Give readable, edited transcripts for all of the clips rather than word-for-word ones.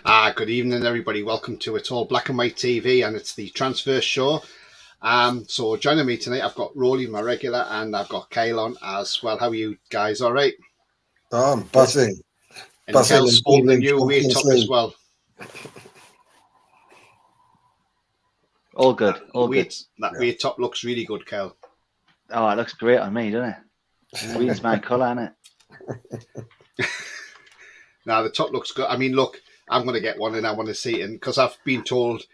Good evening, everybody. Welcome to It's All Black and White TV, and it's the transfer show. So joining me tonight, I've got Roly, my regular, and I've got Kyle on as well. How are you guys? All right? Oh, I'm buzzing, And buzzing Kyle's and sporting the feeling new weight Champions top as League. well. All good, all good. That weight top looks really good, Kyle. Oh, it looks great on me, doesn't it? Green's my colour, isn't it? Now the top looks good. I mean, look, I'm going to get one, and I want to see it, because I've been told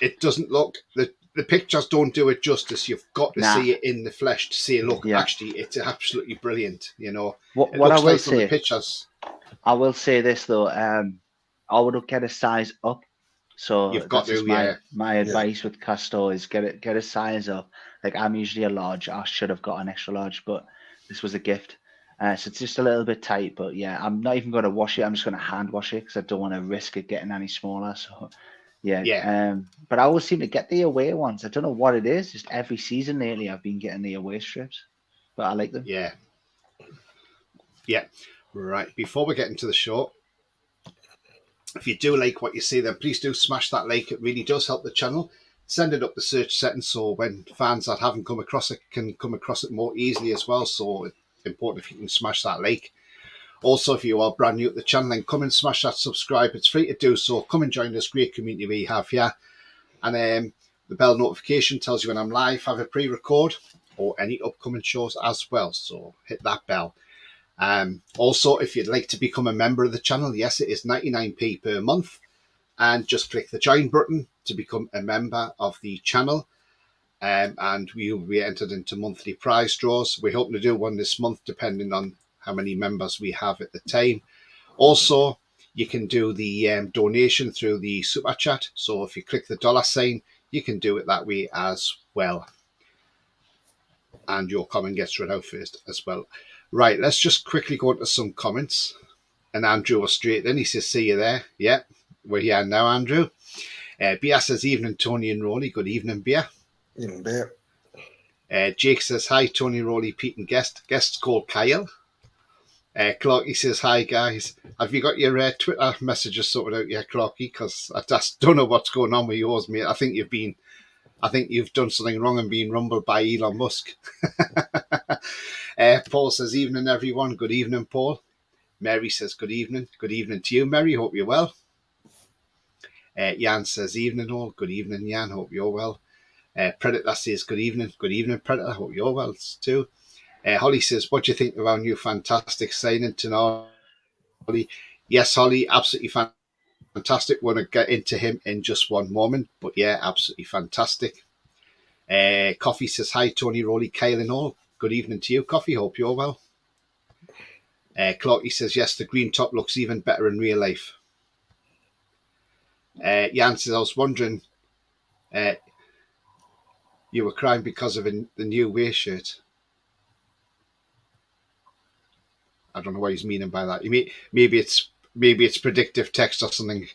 it doesn't look the pictures don't do it justice. You've got to see it in the flesh to say, look, actually, it's absolutely brilliant. You know, what I will say, the pictures. I will say this though, I would get a size up. So you've got to, my advice with Castor is get a size up. Like I'm usually a large. I should have got an extra large, but this was a gift. So it's just a little bit tight, but yeah, I'm not even going to wash it. I'm just going to hand wash it because I don't want to risk it getting any smaller. So but I always seem to get the away ones. I don't know what it is. Just every season lately, I've been getting the away strips, but I like them. Yeah. Right. Before we get into the show, if you do like what you see, then please do smash that like. It really does help the channel. Send it up the search settings so when fans that haven't come across it can come across it more easily as well. So it's important if you can smash that like. Also, if you are brand new at the channel, then come and smash that subscribe. It's free to do so. Come and join this great community we have here. And the bell notification tells you when I'm live, have a pre-record or any upcoming shows as well. So hit that bell. Also, if you'd like to become a member of the channel, yes, it is 99p per month. And just click the join button to become a member of the channel. And we will be entered into monthly prize draws. We're hoping to do one this month, depending on how many members we have at the time. Also, you can do the donation through the super chat. So if you click the $sign, you can do it that way as well. And your comment gets read out first as well. Right, let's just quickly go into some comments. And Andrew was straight in. He says, see you there. Yeah, we're here now, Andrew. Bia says, evening, Tony and Roly. Good evening, Bia. Evening, Bia. Jake says, hi, Tony, Roly, Pete and guest. Guest's called Kyle. Clarky says, hi, guys. Have you got your Twitter messages sorted out yet, Clarky? Because I just don't know what's going on with yours, mate. I think you've done something wrong and been rumbled by Elon Musk. Paul says, evening, everyone. Good evening, Paul. Mary says, good evening. Good evening to you, Mary. Hope you're well. Jan says, evening, all. Good evening, Jan. Hope you're well. Predator says, good evening. Good evening, Predator. Hope you're well, too. Holly says, what do you think of our new fantastic signing, Tonali? Yes, Holly, absolutely fantastic. We're going to get into him in just one moment. But yeah, absolutely fantastic. Coffee says, hi, Tony, Roly, Kyle and all. Good evening to you, Coffee. Hope you're well. Clarky says, yes, the green top looks even better in real life. Jan says, I was wondering, you were crying because of the new way shirt. I don't know what he's meaning by that. Maybe it's predictive text or something.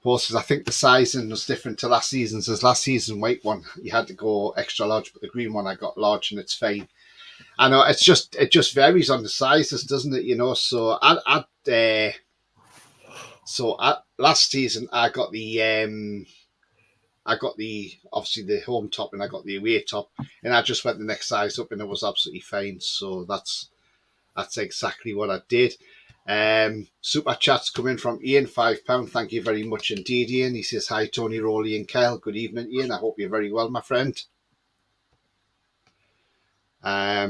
Paul says, I think the sizing was different to last season. Says last season white one you had to go extra large, but the green one I got large and it's fine. I know it just varies on the sizes, doesn't it? You know, so last season I got the obviously the home top and I got the away top, and I just went the next size up and it was absolutely fine. So that's exactly what I did. Super chats coming from Ian, £5. Thank you very much indeed, Ian. He says, hi, Tony, Roly and Kyle. Good evening, Ian. I hope you're very well, my friend. Yeah,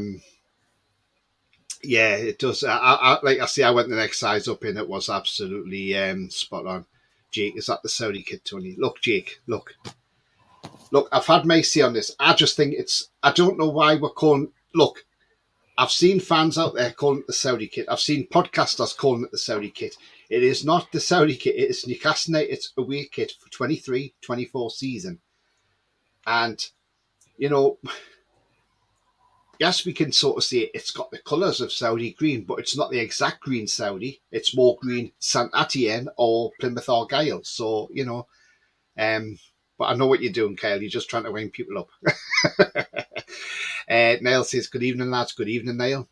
it does. Like I say, I went the next size up and it was absolutely spot on. Jake, is that the Saudi kid, Tony? Look, Jake, look, I've had my say on this. I just think I don't know why we're calling, look, I've seen fans out there calling it the Saudi kit. I've seen podcasters calling it the Saudi kit. It is not the Saudi kit. It is Newcastle United's away kit for 23-24 season. And, you know, yes, we can sort of say it's got the colours of Saudi green, but it's not the exact green Saudi. It's more green Saint Etienne or Plymouth Argyle. So, you know, but I know what you're doing, Kyle. You're just trying to wind people up. Niall says, good evening, lads. Good evening, Niall.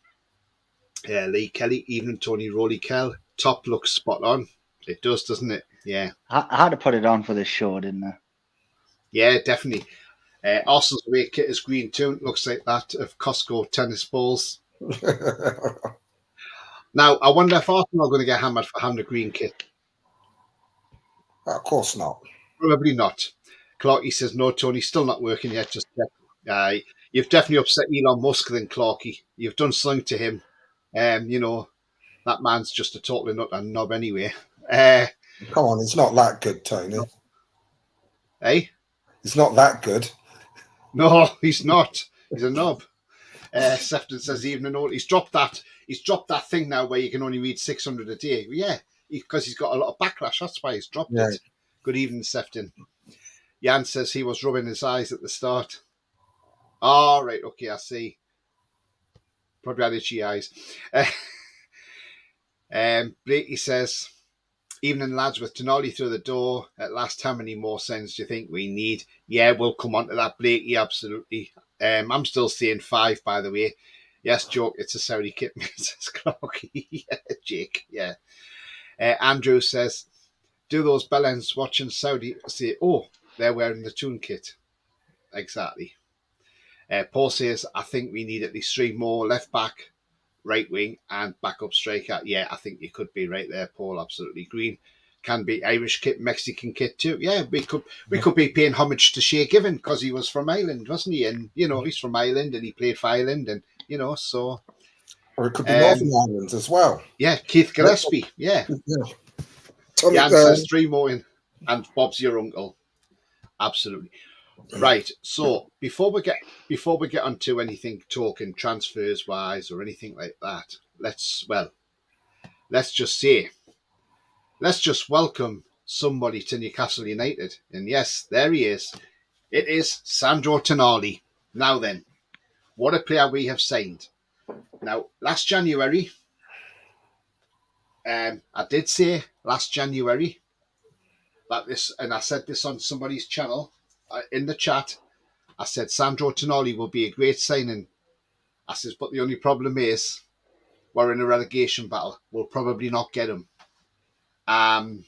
Lee Kelly, evening Tony, Roly Kell. Top looks spot on. It does, doesn't it? Yeah. I had to put it on for this show, didn't I? Yeah, definitely. Arsenal's away kit is green too. Looks like that of Costco tennis balls. Now, I wonder if Arsenal are going to get hammered for having a green kit. Of course not. Probably not. Clarkey says, no, Tony, still not working yet. Just you've definitely upset Elon Musk then, Clarkey. You've done something to him. That man's just a total nut and knob anyway. Come on, it's not that good, Tony. Hey? It's not that good. No, he's not. He's a knob. Sefton says, evening note. He's dropped that thing now where you can only read 600 a day. Yeah, because he's got a lot of backlash. That's why he's dropped it. Good evening, Sefton. Jan says he was rubbing his eyes at the start. All right, okay, I see. Probably had itchy eyes. Blakey says, evening lads, with Tonali through the door at last, how many more signs do you think we need? Yeah, we'll come on to that, Blakey, absolutely. I'm still saying 5, by the way. Yes, joke, it's a Saudi kit, says Clarky. Yeah, Jake, yeah. Andrew says, do those bellends watching Saudi say, oh, they're wearing the toon kit? Exactly. Paul says, I think we need at least 3 more left back, right wing, and backup striker. Yeah, I think you could be right there, Paul. Absolutely. Green can be Irish kit, Mexican kit too. Yeah, we could be paying homage to Shea Given because he was from Ireland, wasn't he? And he's from Ireland and he played for Ireland, and so. Or it could be Northern Ireland as well. Yeah, Keith Gillespie. Yeah. Jan says 3 more in, and Bob's your uncle. Absolutely. Right. So before we get onto anything talking transfers wise or anything like that, let's just welcome somebody to Newcastle United. And yes, there he is. It is Sandro Tonali. Now then, what a player we have signed. Now, last January, I did say last January that this, and I said this on somebody's channel in the chat. I said Sandro Tonali will be a great signing. I says, but the only problem is we're in a relegation battle. We'll probably not get him. And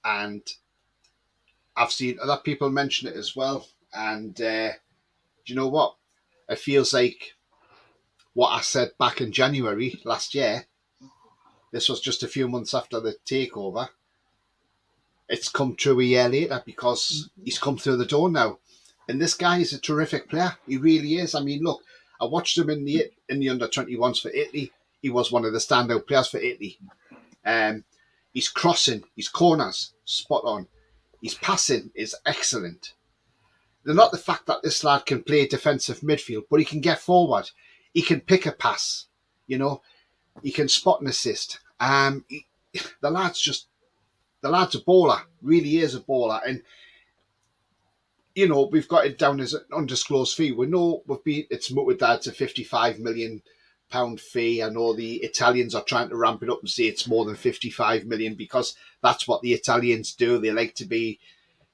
I've seen other people mention it as well. And do you know what? It feels like what I said back in January last year. This was just a few months after the takeover. It's come true a year later because he's come through the door now. And this guy is a terrific player. He really is. I mean, look, I watched him in the under-21s for Italy. He was one of the standout players for Italy. His crossing, his corners, spot on. His passing is excellent. They're not the fact that this lad can play defensive midfield, but he can get forward. He can pick a pass. He can spot and assist. The lad's a baller. Really is a baller. And we've got it down as an undisclosed fee. We know it's muted that to £55 million fee. I know the Italians are trying to ramp it up and say it's more than 55 million because that's what the Italians do. They like to be,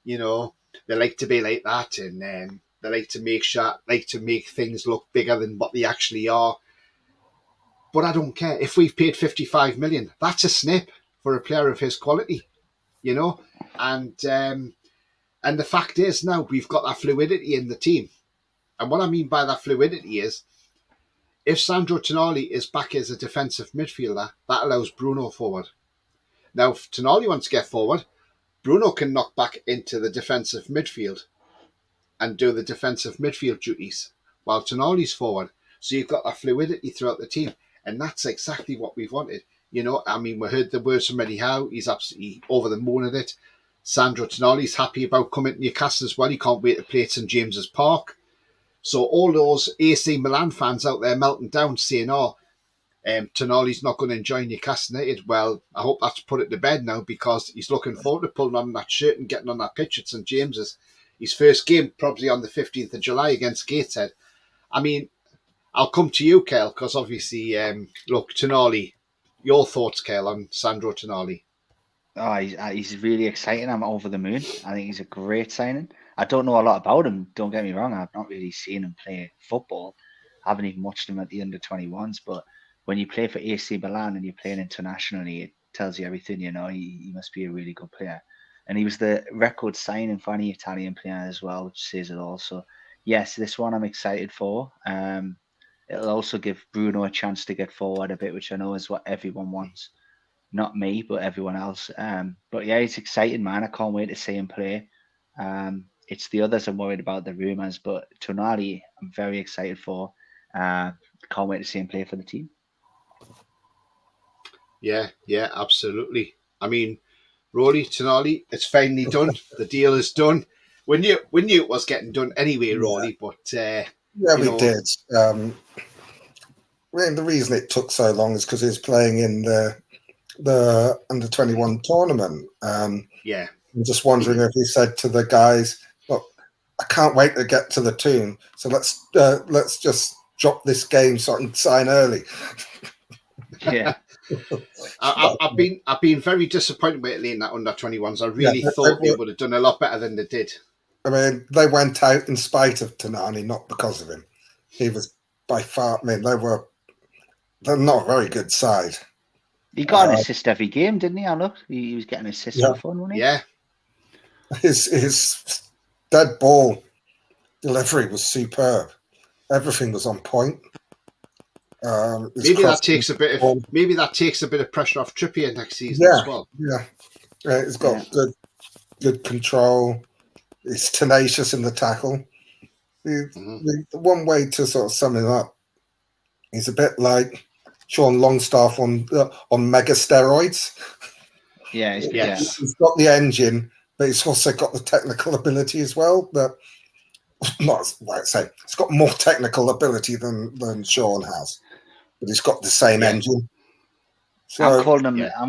like that, and they like to make things look bigger than what they actually are. But I don't care if we've paid 55 million. That's a snip for a player of his quality, And the fact is now we've got that fluidity in the team. And what I mean by that fluidity is if Sandro Tonali is back as a defensive midfielder, that allows Bruno forward. Now, if Tonali wants to get forward, Bruno can knock back into the defensive midfield and do the defensive midfield duties while Tonali's forward. So you've got that fluidity throughout the team. And that's exactly what we've wanted. We heard the words from Eddie Howe. He's absolutely over the moon at it. Sandro Tonali's happy about coming to Newcastle as well. He can't wait to play at St James's Park. So all those AC Milan fans out there melting down saying, Tonali's not going to enjoy Newcastle United. Well, I hope that's put it to bed now because he's looking forward to pulling on that shirt and getting on that pitch at St James's. His first game probably on the 15th of July against Gateshead. I mean, I'll come to you, Kel, because obviously, Tonali, your thoughts, Kel, on Sandro Tonali? Oh, he's really exciting. I'm over the moon. I think he's a great signing. I don't know a lot about him. Don't get me wrong. I've not really seen him play football. I haven't even watched him at the under-21s. But when you play for AC Milan and you're playing internationally, it tells you everything. He must be a really good player, and he was the record signing for any Italian player as well, which says it all. So yes, this one I'm excited for. It'll also give Bruno a chance to get forward a bit, which I know is what everyone wants. Not me, but everyone else. But yeah, it's exciting, man. I can't wait to see him play. It's the others I'm worried about, the rumours, but Tonali, I'm very excited for. Can't wait to see him play for the team. Yeah, absolutely. I mean, Roly, Tonali, it's finally done. The deal is done. We knew it was getting done anyway, Roly, but we did. The reason it took so long is because he was playing in the under-21 tournament. I'm just wondering if he said to the guys, "Look, I can't wait to get to the toon, so let's just drop this game so I can sign early." Yeah. I've been very disappointed with it in that under-21s. I really thought they would have done a lot better than they did. I mean, they went out in spite of Tonali, not because of him. He was by far. I mean, they're not a very good side. He got an assist every game, didn't he? I looked. He was getting assists for fun, wasn't he? Yeah. His dead ball delivery was superb. Everything was on point. Maybe that takes a bit of pressure off Trippier next season as well. Yeah, he's got good control. He's tenacious in the tackle. The one way to sort of sum him up, he's a bit like Sean Longstaff on mega steroids. Yeah, he's got the engine, but he's also got the technical ability as well. But not like I say, he's got more technical ability than Sean has, but he's got the same engine. So, I'm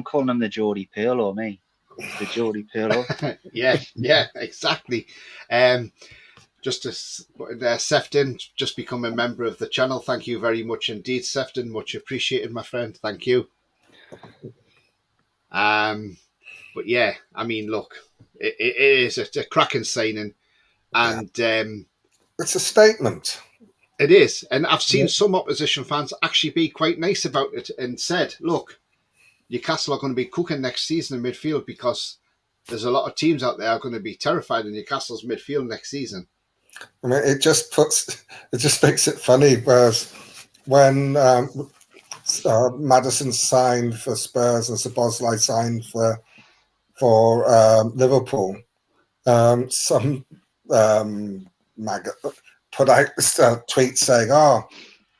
calling him the Geordie Pirlo, me. The Geordie Pirlo. yeah, exactly. Just to Sefton, just become a member of the channel. Thank you very much indeed, Sefton. Much appreciated, my friend. Thank you. But yeah, I mean, look, it is a cracking signing, and it's a statement. It is, and I've seen some opposition fans actually be quite nice about it and said, "Look, Newcastle are going to be cooking next season in midfield because there's a lot of teams out there are going to be terrified of Newcastle's midfield next season." I mean, it just makes it funny. Whereas when Maddison signed for Spurs and Szoboszlai signed for Liverpool, some mag put out a tweet saying, "Oh,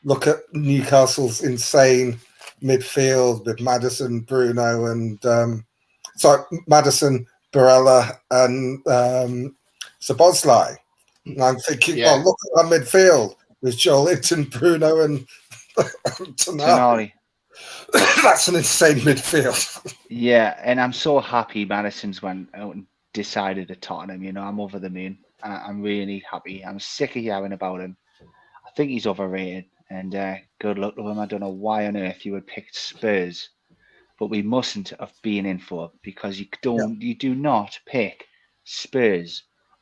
look at Newcastle's insane midfield with Maddison, Bruno, and Maddison, Barella, and Szoboszlai." And I'm thinking, well, look at our midfield with Joelinton, Bruno, and Tonali. That's an insane midfield. Yeah, and I'm so happy Madison's went out and decided to Tottenham. I'm over the moon. I'm really happy. I'm sick of hearing about him. I think he's overrated, and good luck to him. I don't know why on earth you would pick Spurs, but we mustn't have been in for it because you do not pick Spurs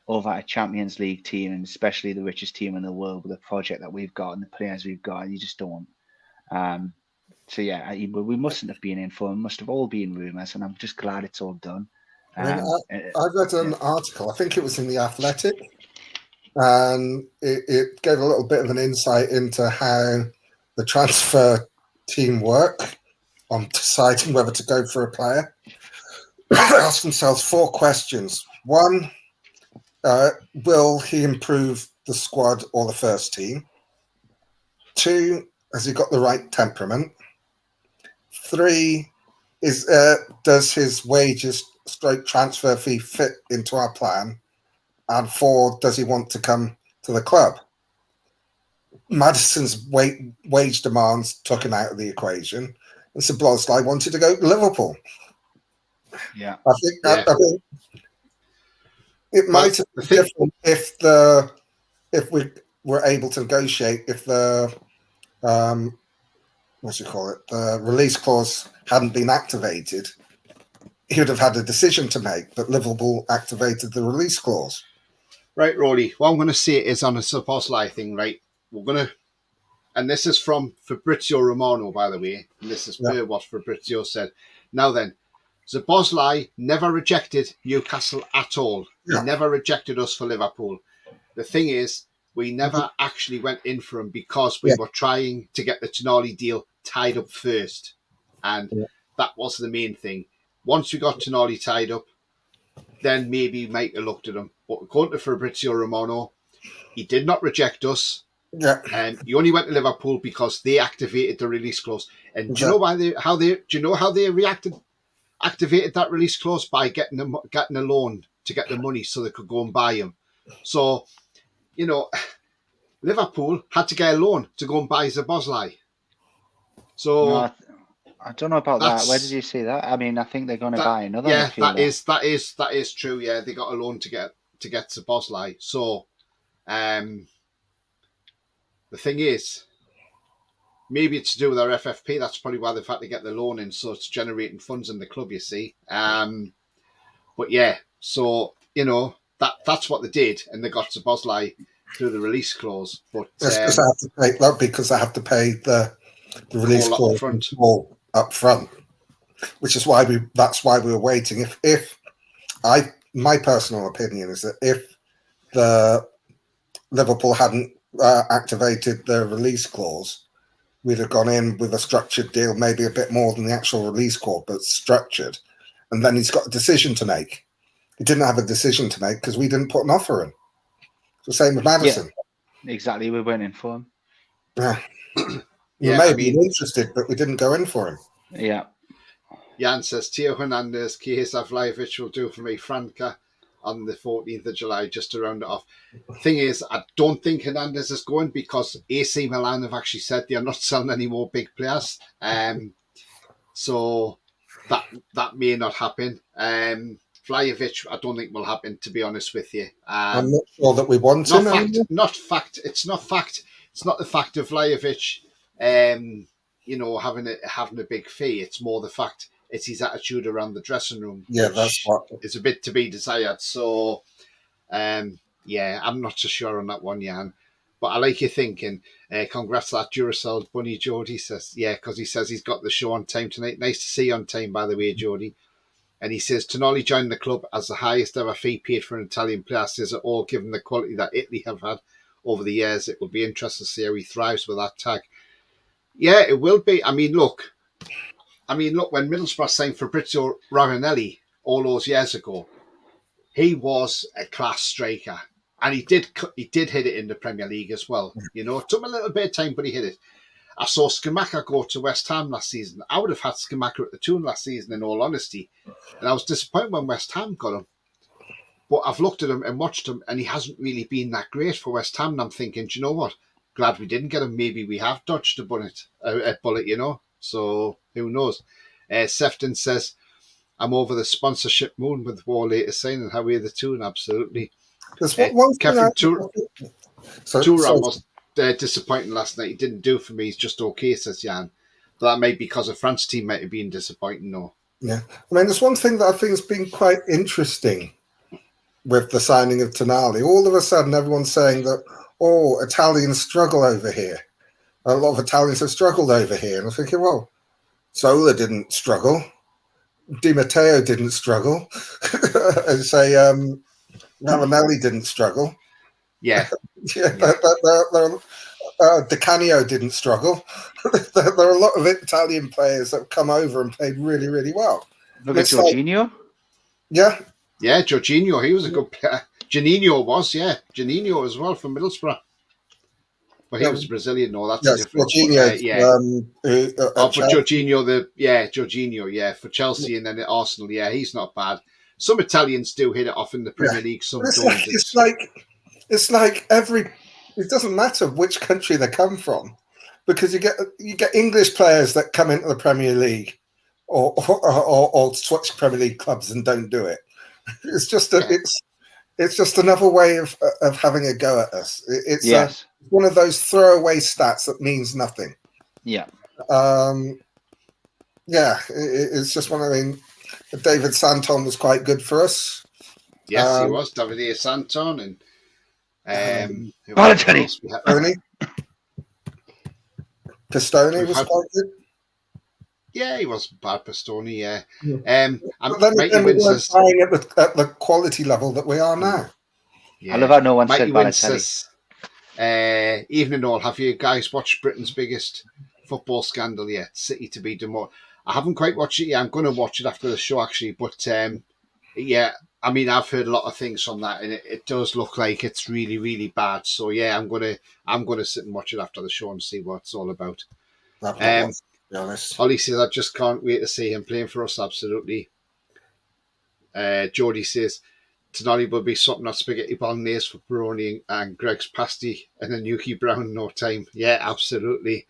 over a Champions League team, and especially the richest team in the world with the project that we've got and the players we've got. You just don't. So yeah, we mustn't have been in for it. Must have all been rumours, and I'm just glad it's all done. I read an article, I think it was in The Athletic, and it gave a little bit of an insight into how the transfer team work on deciding whether to go for a player. They asked themselves 4 questions. 1, will he improve the squad or the first team? 2, has he got the right temperament? 3, does his wages / transfer fee fit into our plan? And 4, does he want to come to the club? Maddison's wage demands took him out of the equation, and Szoboszlai wanted to go to Liverpool. Yeah, I think it might have been different if we were able to negotiate if the the release clause hadn't been activated. He would have had a decision to make, but Liverpool activated the release clause. Right, Roly. What I'm going to say is on a Szoboszlai thing, right? We're going to and this is from Fabrizio Romano, by the way, and this is per what Fabrizio said. Now then, Szoboszlai never rejected Newcastle at all. He never rejected us for Liverpool. The thing is, we never actually went in for him because we were trying to get the Tonali deal tied up first. And that was the main thing. Once we got Tonali tied up, then maybe we might have looked at him. But according to Fabrizio Romano, he did not reject us. Yeah. And he only went to Liverpool because they activated the release clause. And do you know how they activated that release clause? By getting a loan to get the money so they could go and buy him. So, you know, Liverpool had to get a loan to go and buy Szoboszlai. So no, I don't know about that. Where did you see that? I mean, I think they're going to buy another. Yeah, that is true. Yeah, they got a loan to get Szoboszlai. So, the thing is, maybe it's to do with our FFP. That's probably why they've had to get the loan in, so it's generating funds in the club. You see, but yeah, so you know that's what they did, and they got Szoboszlai through the release clause. But because I have to pay the release clause up front, which is why that's why we were waiting. My personal opinion is that if the Liverpool hadn't activated the release clause, we'd have gone in with a structured deal, maybe a bit more than the actual release clause, but structured. And then he's got a decision to make. He didn't have a decision to make because we didn't put an offer in. It's the same with Maddison. Yeah, exactly. We went in for him. Yeah. We may have been interested, but we didn't go in for him. Yeah. Jan says, Theo Hernandez, Chiesa Vlahovic will do for me. Franca on the 14th of July, just to round it off. Thing is, I don't think Hernandez is going because AC Milan have actually said they are not selling any more big players. So that may not happen. Vlahovic, I don't think will happen, to be honest with you. I'm not sure that we want him. It's not the fact of Vlahovic, having a big fee. It's more the fact it's his attitude around the dressing room. Yeah, that's what is a bit to be desired. So, I'm not so sure on that one, Jan. But I like your thinking. Congrats to that Duracell bunny, Jody says. Yeah, because he says he's got the show on time tonight. Nice to see you on time, by the way, Jody. And he says, Tonali joined the club as the highest ever fee paid for an Italian player. Says it all, given the quality that Italy have had over the years. It will be interesting to see how he thrives with that tag. Yeah, it will be. I mean, look, when Middlesbrough signed Fabrizio Ravanelli all those years ago, he was a class striker. And he did hit it in the Premier League as well. You know, it took him a little bit of time, but he hit it. I saw Skamaka go to West Ham last season. I would have had Skamaka at the Toon last season, in all honesty. And I was disappointed when West Ham got him. But I've looked at him and watched him, and he hasn't really been that great for West Ham. And I'm thinking, do you know what? Glad we didn't get him. Maybe we have dodged a bullet, you know. So who knows? Sefton says, I'm over the sponsorship moon with War later signing. How are the Toon? Absolutely. Kevin Turan was disappointing last night. He didn't do for me. He's just okay, says Jan. But that may be because the France team might have been disappointing, though. Yeah. I mean, there's one thing that I think has been quite interesting with the signing of Tonali. All of a sudden, everyone's saying that, Italians struggle over here. A lot of Italians have struggled over here. And I'm thinking, well, Zola didn't struggle. Di Matteo didn't struggle. And say, Ravanelli didn't struggle. Yeah. Di Canio didn't struggle. There are a lot of Italian players that have come over and played really, really well. Look at Jorginho. Yeah, Jorginho, he was a good player. Janino as well from Middlesbrough. But he was Brazilian, no, that's a different. Jorginho, Jorginho, for Chelsea and then at Arsenal, he's not bad. Some Italians do hit it off in the Premier League, some don't. It's like it doesn't matter which country they come from, because you get English players that come into the Premier League or switch Premier League clubs and don't do it. It's just it's just another way of having a go at us. It's one of those throwaway stats that means nothing. Yeah. It's just one of the. David Santon was quite good for us. Yes, he was. David Santon and Balotelli. Tony. Pistone was quite good. Yeah, he wasn't bad, Pistone. Yeah. But then again, we weren't playing at the quality level that we are now. I love how no one Mikey said Wins Balotelli. says, evening all, have you guys watched Britain's biggest football scandal yet? City to be demoted. I haven't quite watched it yet. I'm going to watch it after the show, actually. But yeah, I mean, I've heard a lot of things on that, and it does look like it's really, really bad. So yeah, I'm gonna sit and watch it after the show and see what it's all about. I've not watched, to be honest. Ollie says, I just can't wait to see him playing for us. Absolutely. Geordie says, Tonali will be something of spaghetti bolognese for Baroni and Greg's pasty and a Nuki Brown in no time. Yeah, absolutely.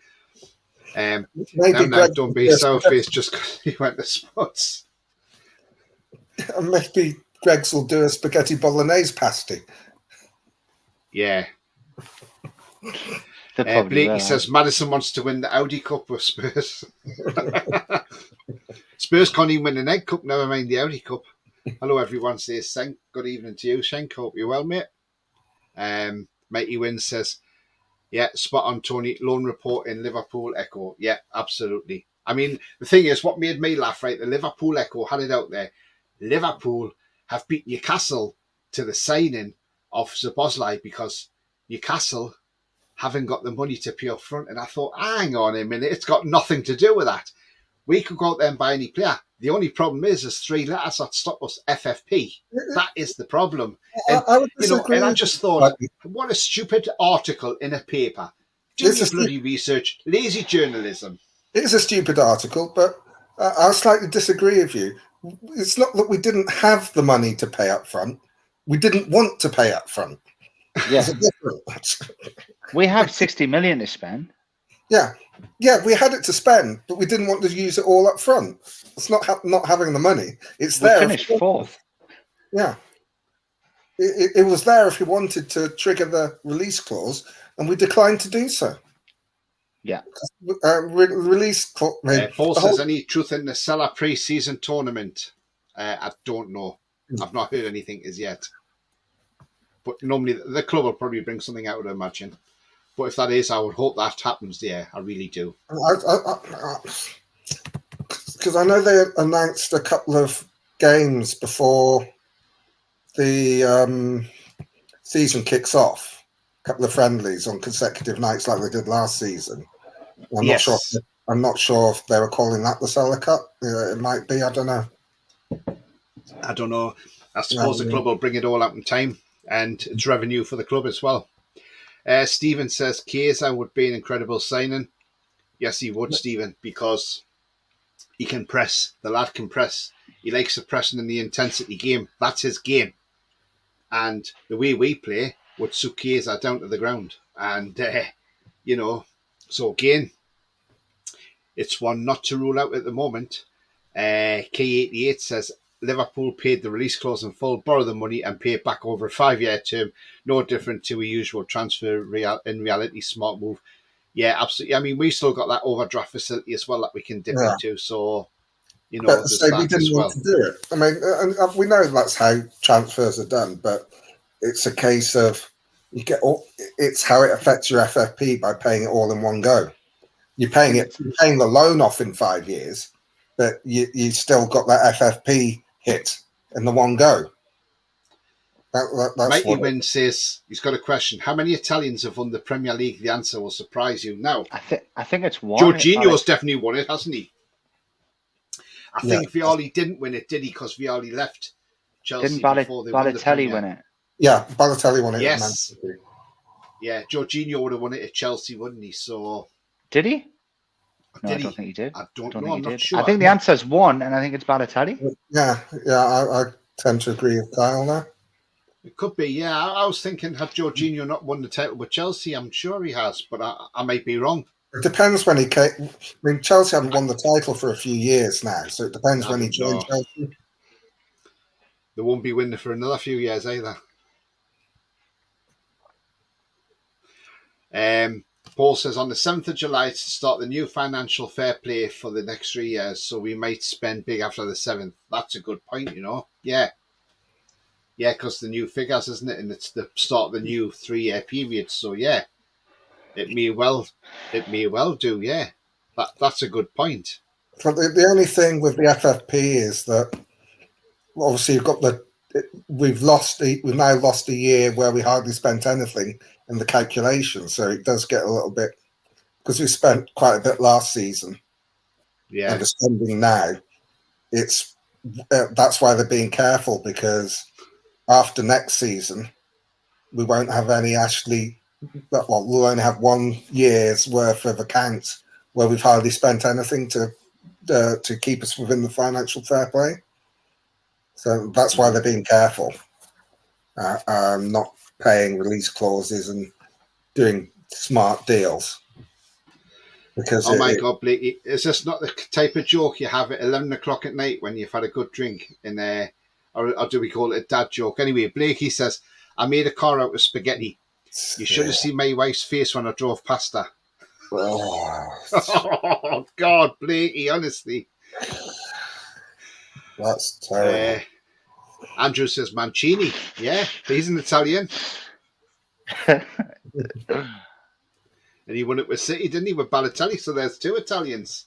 Now, don't be sour-faced just because he went to sports. Maybe Greg's will do a spaghetti bolognese pasty. Yeah. Blakey says Maddison wants to win the Audi Cup with Spurs. Spurs can't even win an Egg Cup, never mind the Audi Cup. Hello everyone, says Senk. Good evening to you, Shank. Hope you're well, mate. Mighty Win says, yeah, spot on, Tony. Loan report in Liverpool Echo. Yeah, absolutely. I mean, the thing is, what made me laugh, right? The Liverpool Echo had it out there. Liverpool have beat Newcastle to the signing of Szoboszlai because Newcastle haven't got the money to pay up front. And I thought, hang on a minute, it's got nothing to do with that. We could go out there and buy any player. The only problem is there's three letters that stop us, FFP. That is the problem. And, and I just thought, what a stupid article in a paper. Do your bloody research. Lazy journalism. It is a stupid article, but I'll slightly disagree with you. It's not that we didn't have the money to pay up front. We didn't want to pay up front. Yeah. We have 60 million to spend. Yeah, we had it to spend, but we didn't want to use it all up front. It's not having the money. It's there. We finished fourth. Yeah. It was there if you wanted to trigger the release clause, and we declined to do so. Yeah. Release clause. Paul says, any truth in the Salah pre-season tournament? I don't know. I've not heard anything as yet. But normally the club will probably bring something out, I would imagine. But if that is, I would hope that happens. Yeah, I really do. Because I know they announced a couple of games before the season kicks off. A couple of friendlies on consecutive nights like they did last season. I'm not sure if they were calling that the Salah Cup. It might be. I don't know. I don't know. I suppose the club will bring it all out in time, and it's revenue for the club as well. Stephen says Chiesa would be an incredible signing. Yes, he would, Stephen, because he can press. The lad can press. He likes the pressing and the intensity game. That's his game. And the way we play would suit Chiesa down to the ground. And, so again, it's one not to rule out at the moment. K88 says, Liverpool paid the release clause in full, borrow the money and pay it back over a 5-year term. No different to a usual transfer in reality, smart move. Yeah, absolutely. I mean, we still got that overdraft facility as well that we can dip into. So, we didn't want to do it. I mean, and we know that's how transfers are done, but it's a case of it's how it affects your FFP by paying it all in one go. You're paying the loan off in 5 years, but you still got that FFP hit in the one go. That's Mikey Wynn says he's got a question. How many Italians have won the Premier League? The answer will surprise you. Now, I think it's one. Jorginho's definitely won it, hasn't he? I think Violi didn't win it, did he? Because Violi left Chelsea before they won the Premier. Balotelli win it? Yeah, Balotelli won it. Yes. Yeah, Jorginho would have won it at Chelsea, wouldn't he? So did he? No, I don't think he did. I don't know. I'm not sure. I think the answer is one, and I think it's Balotelli. Yeah, I tend to agree with Kyle there. It could be, yeah. I was thinking, had Jorginho not won the title with Chelsea? I'm sure he has, but I might be wrong. It depends when he came. I mean, Chelsea haven't won the title for a few years now, so it depends when he joined Chelsea. They won't be winning for another few years either. Paul says, on the 7th of July to start the new financial fair play for the next 3 years, so we might spend big after the 7th. That's a good point, Yeah. Yeah, because the new figures, isn't it? And it's the start of the new 3-year period, so yeah. It may well do. Yeah, that's a good point. But the only thing with the FFP is that obviously we've now lost a year where we hardly spent anything in the calculation, so it does get a little bit, because we spent quite a bit last season. Yeah, and the spending now, it's that's why they're being careful, because after next season we won't have any we'll only have 1 year's worth of accounts where we've hardly spent anything to keep us within the financial fair play. So that's why they're being careful, not paying release clauses and doing smart deals. Because oh my God, Blakey, is this not the type of joke you have at 11 o'clock at night when you've had a good drink in there? Or do we call it a dad joke? Anyway, Blakey says, I made a car out of spaghetti. You should have seen my wife's face when I drove past her. Oh, God, Blakey, honestly. That's terrible. Andrew says Mancini. Yeah, he's an Italian. And he won it with City, didn't he, with Balotelli? So there's 2 Italians.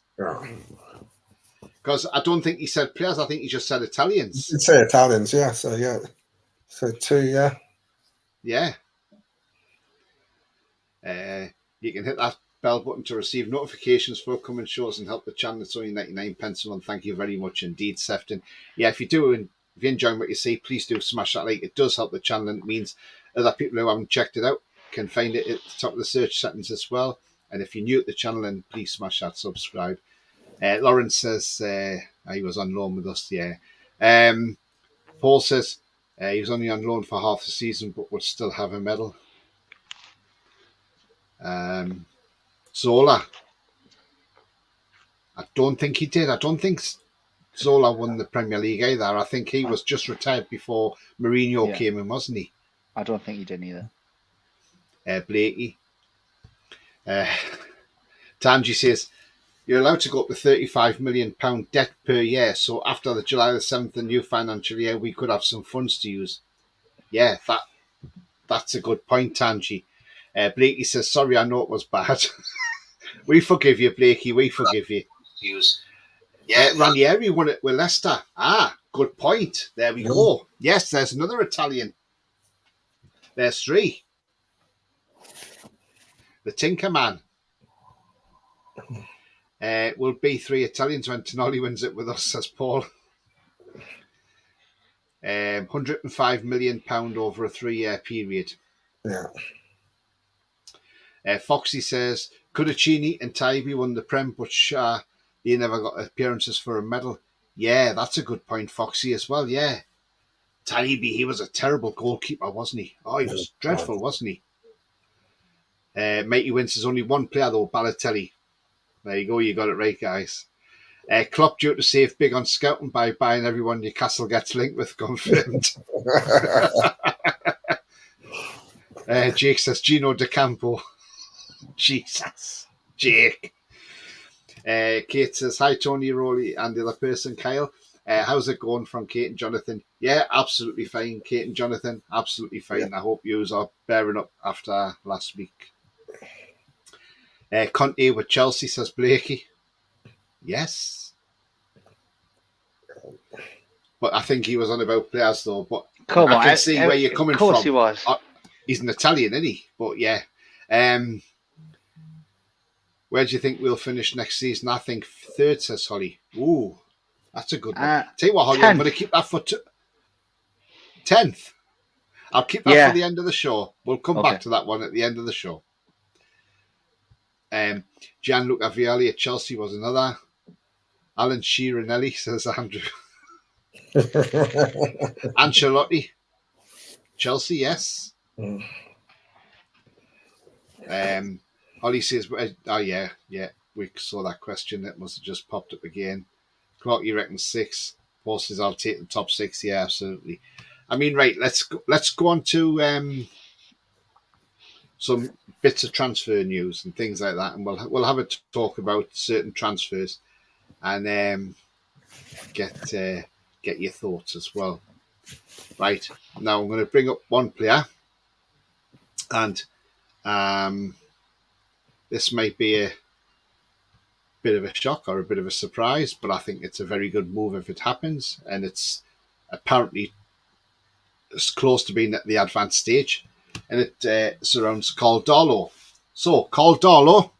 Because I don't think he said players. I think he just said Italians. You'd say Italians, yeah. So, yeah. So 2, yeah. Yeah. You can hit that bell button to receive notifications for upcoming shows and help the channel. It's only 99 a month. Thank you very much indeed, Sefton. Yeah, if you're enjoying what you see, please do smash that like. It does help the channel, and it means other people who haven't checked it out can find it at the top of the search settings as well. And if you're new at the channel, then please smash that subscribe. Lawrence says he was on loan with us. Yeah. Paul says he was only on loan for half the season, but would still have a medal. Zola, I don't think he did. I don't think Zola won the Premier League either. I think he was just retired before Mourinho came in, wasn't he? I don't think he did either. Blakey. Tanji says, you're allowed to go up to £35 million debt per year. So after the July the 7th, the new financial year, we could have some funds to use. Yeah, that's a good point, Tanji. Blakey says, sorry, I know it was bad. We forgive you, Blakey. We forgive you. Yeah, Ranieri won it with Leicester. Ah, good point. There we go. Yes, there's another Italian. There's 3. The Tinker Man. Will be 3 Italians when Tonali wins it with us, says Paul. £105 million over a 3-year period. Yeah. Foxy says, Cudicini and Tybee won the Prem, but they never got appearances for a medal. Yeah, that's a good point, Foxy, as well, yeah. Tybee, he was a terrible goalkeeper, wasn't he? Oh, he was dreadful, wasn't he? Matey wins, there's only one player, though, Balotelli. There you go, you got it right, guys. Klopp due to save big on scouting by buying everyone Newcastle gets linked with, confirmed. Jake says, Gino De Campo. Jesus, Jake. Kate says, hi, Tony, Roly, and the other person, Kyle. How's it going from Kate and Jonathan? Yeah, absolutely fine, Kate and Jonathan. Absolutely fine. Yeah. I hope you are bearing up after last week. Conte with Chelsea, says Blakey. Yes. But I think he was on about players, though. But I can see where you're coming from. Of course he was. He's an Italian, isn't he? But yeah. Where do you think we'll finish next season? I think 3rd, says Holly. Ooh, that's a good one. Tell you what, Holly, 10th. I'm going to keep that for 10th. I'll keep that for the end of the show. We'll come back to that one at the end of the show. Gianluca Vialli at Chelsea was another. Alan Sheeranelli, says Andrew. Ancelotti. Chelsea, yes. Holly says, oh yeah, we saw that question. It must have just popped up again. Clark, you reckon 6? Paul says, I'll take the top 6. Yeah, absolutely. I mean, right, let's go on to some bits of transfer news and things like that, and we'll have a talk about certain transfers and get your thoughts as well. Right, now I'm going to bring up one player, and this might be a bit of a shock or a bit of a surprise, but I think it's a very good move if it happens, and it's apparently as close to being at the advanced stage, and it surrounds Caldolo. So Caldolo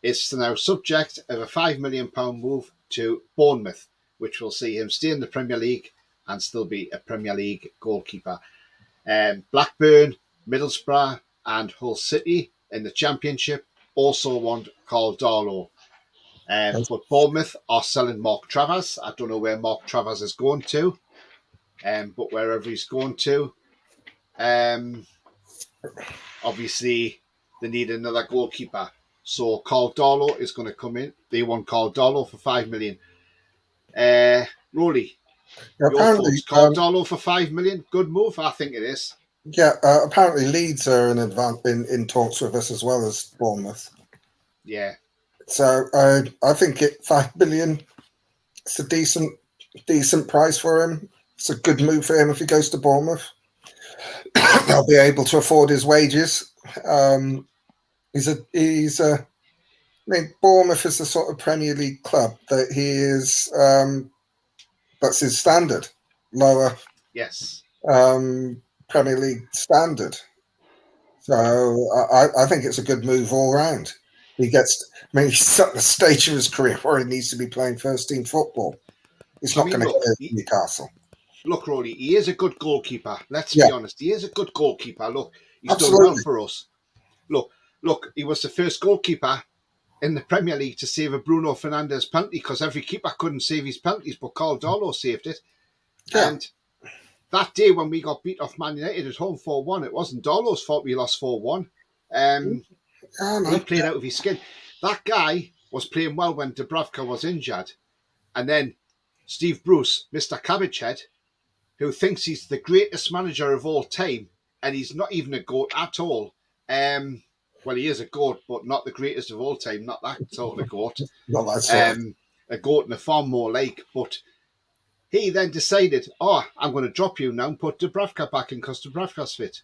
is now subject of a £5 million move to Bournemouth, which will see him stay in the Premier League and still be a Premier League goalkeeper. Blackburn, Middlesbrough and Hull City in the Championship also want Caldolo. But Bournemouth are selling Mark Travers. I don't know where Mark Travers is going to, but wherever he's going to, obviously they need another goalkeeper. So Caldolo is going to come in. They want Caldolo for $5 million. Roly, your thoughts? Caldolo for $5 million, good move. I think it is. Yeah, apparently Leeds are in talks with us as well as Bournemouth. Yeah. So I think $5 million. It's a decent price for him. It's a good move for him if he goes to Bournemouth. They'll be able to afford his wages. I mean, Bournemouth is the sort of Premier League club that he is. That's his standard, lower. Yes. Premier League standard. So I think it's a good move all round. He's at the stage of his career where he needs to be playing first team football. He's not going to go to Newcastle. Look, Roly, he is a good goalkeeper. Let's be honest. He is a good goalkeeper. Look, he's Absolutely. done well for us. Look, he was the first goalkeeper in the Premier League to save a Bruno Fernandes penalty because every keeper couldn't save his penalties, but Caldolo saved it. Yeah. And that day when we got beat off Man United at home 4-1, it wasn't Darlow's fault we lost 4-1. He played out of his skin. That guy was playing well when Dubravka was injured. And then Steve Bruce, Mr. Cabbagehead, who thinks he's the greatest manager of all time, and he's not even a GOAT at all. Well, he is a GOAT, but not the greatest of all time, not that sort of GOAT. A GOAT and a far more like, but he then decided, I'm going to drop you now and put Dubravka back in because Dubravka's fit.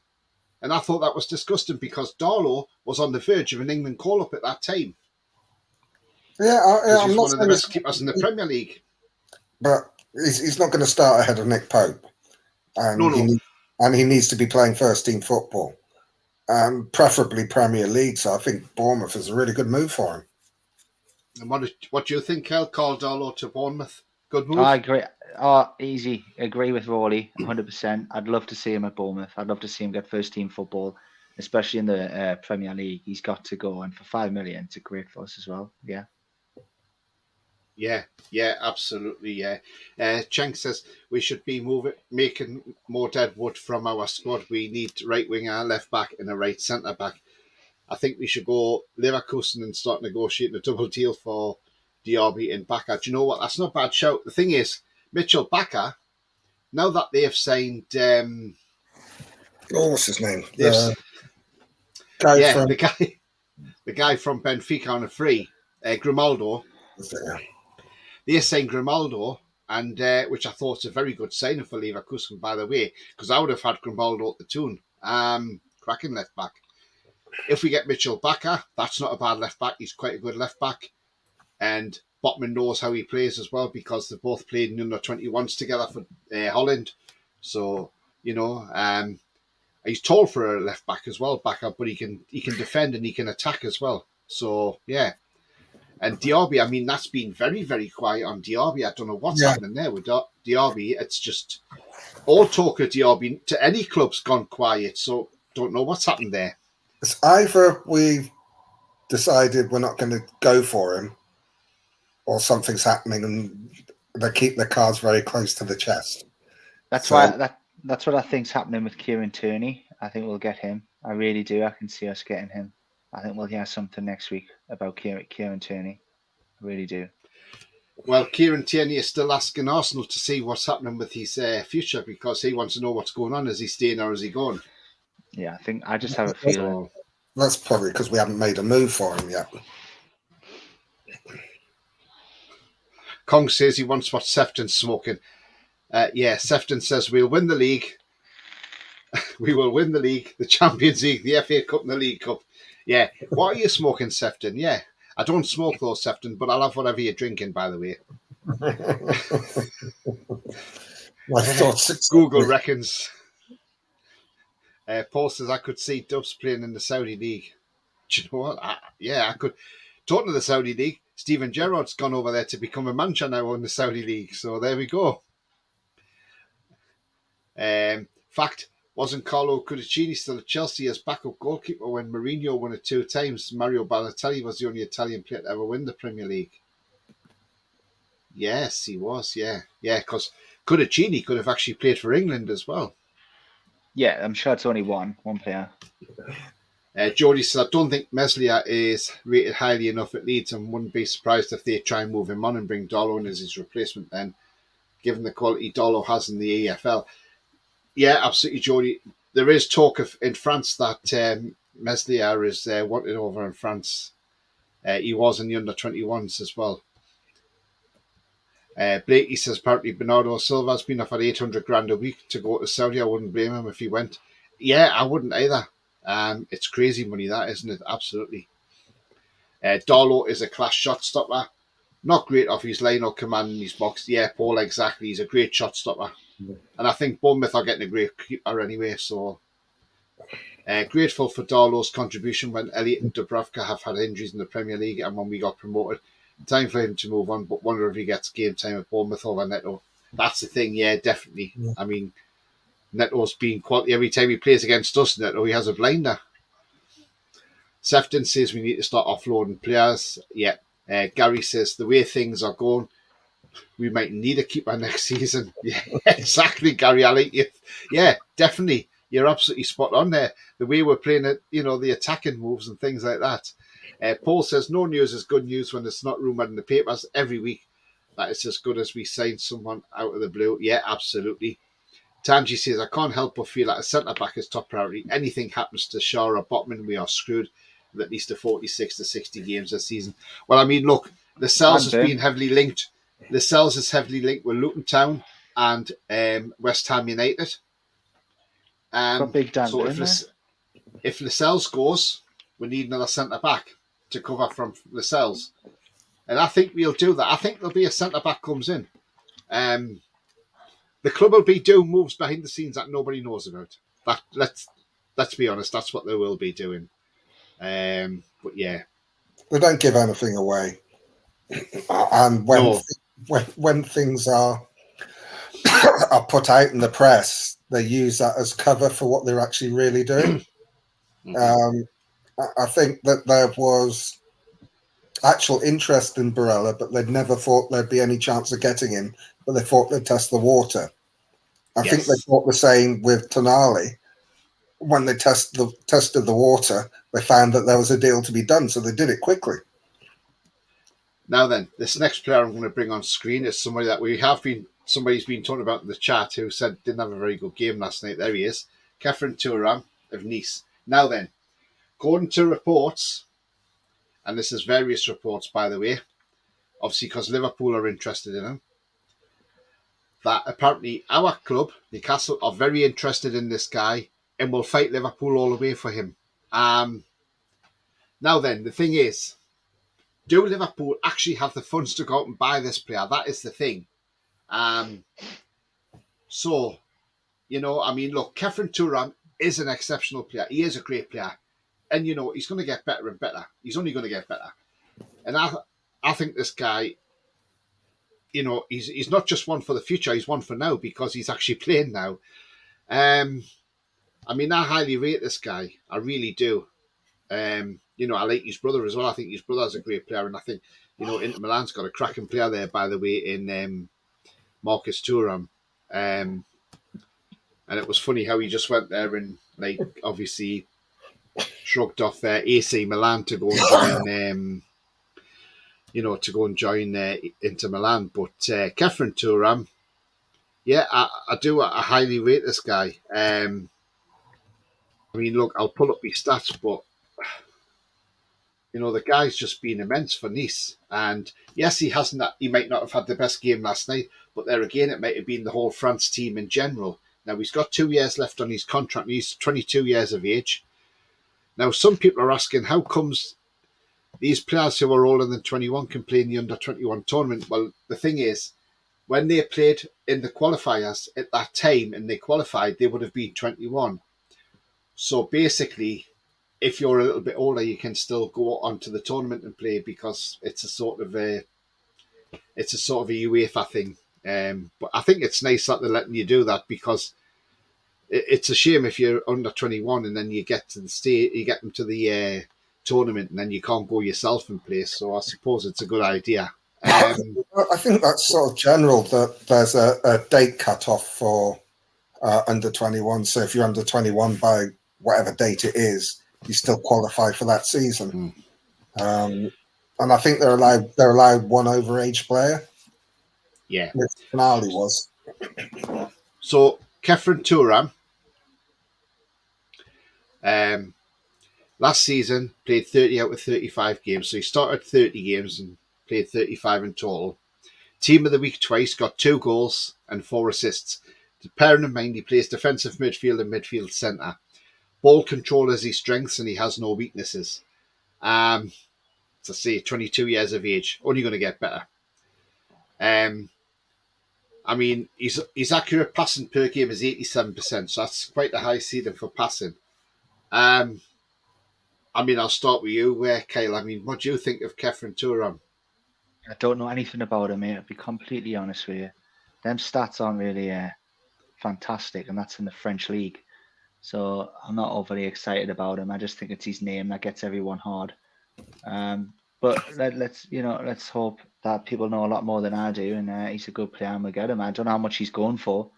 And I thought that was disgusting because Darlow was on the verge of an England call-up at that time. Yeah, he's one of the best keepers in the Premier League. But he's not going to start ahead of Nick Pope. And he needs to be playing first-team football. Preferably Premier League, so I think Bournemouth is a really good move for him. And what do you think, Kel? Caldolo to Bournemouth? Good move? I agree. Easy. Agree with Roly, 100%. I'd love to see him at Bournemouth. I'd love to see him get first-team football, especially in the Premier League. He's got to go, and for $5 million, it's a great for us as well. Yeah. Yeah, absolutely, yeah. Cheng says we should be making more deadwood from our squad. We need right winger, left back, and a right centre back. I think we should go Leverkusen and start negotiating a double deal for Diaby and Baka. Do you know what? That's not a bad shout. The thing is, Mitchell Baka, now that they have signed... what's his name? The guy from Benfica on a free, Grimaldo. They signed Grimaldo, and which I thought was a very good signing for Leverkusen, by the way, because I would have had Grimaldo at the Toon. Cracking left back. If we get Mitchell Baka, that's not a bad left back. He's quite a good left back. And Botman knows how he plays as well because they've both played in under-21s together for Holland. So, he's tall for a left back as well, Baka, but he can defend and he can attack as well. So, yeah. And Diaby, I mean, that's been very, very quiet on Diaby. I don't know what's happening there with Diaby. It's just all talk of Diaby to any club's gone quiet. So, don't know what's happened there. It's either we've decided we're not going to go for him or something's happening and they keep their cards very close to the chest. That's what I think's happening with Kieran Tierney. I think we'll get him. I really do. I can see us getting him. I think we'll hear something next week about Kieran Tierney. I really do. Well, Kieran Tierney is still asking Arsenal to see what's happening with his future because he wants to know what's going on. Is he staying or is he going? Yeah, I just have a feeling. That's probably because we haven't made a move for him yet. Kong says he wants what Sefton's smoking. Sefton says we'll win the league. We will win the league, the Champions League, the FA Cup and the League Cup. Yeah. What are you smoking, Sefton? Yeah. I don't smoke those, Sefton, but I'll have whatever you're drinking, by the way. My thoughts. Google reckons. Paul says I could see Dubs playing in the Saudi League. Do you know what? I could. Talking to the Saudi League, Steven Gerrard's gone over there to become a manager now in the Saudi League. So there we go. Fact, wasn't Carlo Cudicini still at Chelsea as backup goalkeeper when Mourinho won it 2 times? Mario Balotelli was the only Italian player to ever win the Premier League. Yes, he was. Yeah, because Cudicini could have actually played for England as well. Yeah, I'm sure it's only one player. Jody says, I don't think Meslier is rated highly enough at Leeds and wouldn't be surprised if they try and move him on and bring Darlow in as his replacement then, given the quality Darlow has in the EFL. Yeah, absolutely, Jody. There is talk in France that Meslier is wanted over in France. He was in the under-21s as well. Blakey says apparently Bernardo Silva's been offered 800 grand a week to go to Saudi. I wouldn't blame him if he went. Yeah, I wouldn't either. It's crazy money, that, isn't it? Absolutely. Darlow is a class shot stopper. Not great off his line or command in his box. Yeah, Paul, exactly. He's a great shot stopper. And I think Bournemouth are getting a great keeper anyway. So grateful for Darlow's contribution when Elliott and Dubravka have had injuries in the Premier League and when we got promoted. Time for him to move on, but wonder if he gets game time at Bournemouth over Neto. That's the thing, yeah, definitely. Yeah. I mean, Neto's been quality every time he plays against us. Neto, he has a blinder. Sefton says we need to start offloading players. Yeah. Gary says the way things are going, we might need a keeper next season. Yeah, exactly, Gary. I like you. Yeah, definitely. You're absolutely spot on there. The way we're playing it, the attacking moves and things like that. Paul says, no news is good news when it's not rumoured in the papers every week. That is as good as we signed someone out of the blue. Yeah, absolutely. Tanji says, I can't help but feel like a centre-back is top priority. Anything happens to Shaw or Botman, we are screwed with at least a 46 to 60 games this season. Well, I mean, look, Lascelles has been heavily linked. Lascelles is heavily linked with Luton Town and West Ham United. Big Dan so if Lascelles goes, we need another centre-back to cover from Lascelles. And I think we'll do that. I think there'll be a centre-back comes in. The club will be doing moves behind the scenes that nobody knows about. Let's be honest, that's what they will be doing. But yeah. They don't give anything away. And when things are put out in the press, they use that as cover for what they're actually really doing. I think that there was actual interest in Barella, but they'd never thought there'd be any chance of getting him, but they thought they'd test the water. I think they thought the same with Tonali. When they tested the water, they found that there was a deal to be done, so they did it quickly. Now then, this next player I'm going to bring on screen is somebody that somebody's been talking about in the chat who said didn't have a very good game last night. There he is, Kefren Turam of Nice. Now then, according to reports, and this is various reports, by the way, obviously because Liverpool are interested in him, that apparently our club, Newcastle, are very interested in this guy and will fight Liverpool all the way for him. Now then, the thing is, do Liverpool actually have the funds to go out and buy this player? That is the thing. So, I mean, look, Kefren Turam is an exceptional player. He is a great player. And, he's going to get better and better. He's only going to get better. And I think this guy, he's not just one for the future. He's one for now because he's actually playing now. I mean, I highly rate this guy. I really do. I like his brother as well. I think his brother's a great player. And I think, Inter Milan's got a cracking player there, by the way, in Marcus Thuram. And it was funny how he just went there and, obviously shrugged off AC Milan to go and join, Inter Milan. But Kefren Turam, yeah, I do. I highly rate this guy. I mean, look, I'll pull up his stats, but the guy's just been immense for Nice. And yes, he might not have had the best game last night, but there again, it might have been the whole France team in general. Now, he's got 2 years left on his contract, and he's 22 years of age. Now, some people are asking, how comes these players who are older than 21 can play in the under-21 tournament? Well, the thing is, when they played in the qualifiers at that time and they qualified, they would have been 21. So basically, if you're a little bit older, you can still go on to the tournament and play because it's a sort of a UEFA thing. But I think it's nice that they're letting you do that, because it's a shame if you're under 21 and then you get to the state, you get them to the tournament, and then you can't go yourself and play. So I suppose it's a good idea. I think that's sort of general, that there's a date cut off for under 21. So if you're under 21 by whatever date it is, you still qualify for that season. And I think they're allowed one overage player. Yeah, which Tonali was. So Kefren Turam, last season played 30 out of 35 games. So he started 30 games and played 35 in total. Team of the week twice, got 2 goals and 4 assists. Bearing in mind, he plays defensive midfield and midfield centre. Ball control is his strengths and he has no weaknesses. To say 22 years of age, only going to get better. I mean, his accurate passing per game is 87%, so that's quite a high ceiling for passing. I mean, I'll start with you, Kyle. I mean, what do you think of Kefren Turam? I don't know anything about him, mate. I'll be completely honest with you. Them stats aren't really fantastic, and that's in the French league. So I'm not overly excited about him. I just think it's his name that gets everyone hard. But let's hope that people know a lot more than I do, and he's a good player and we'll get him. I don't know how much he's going for,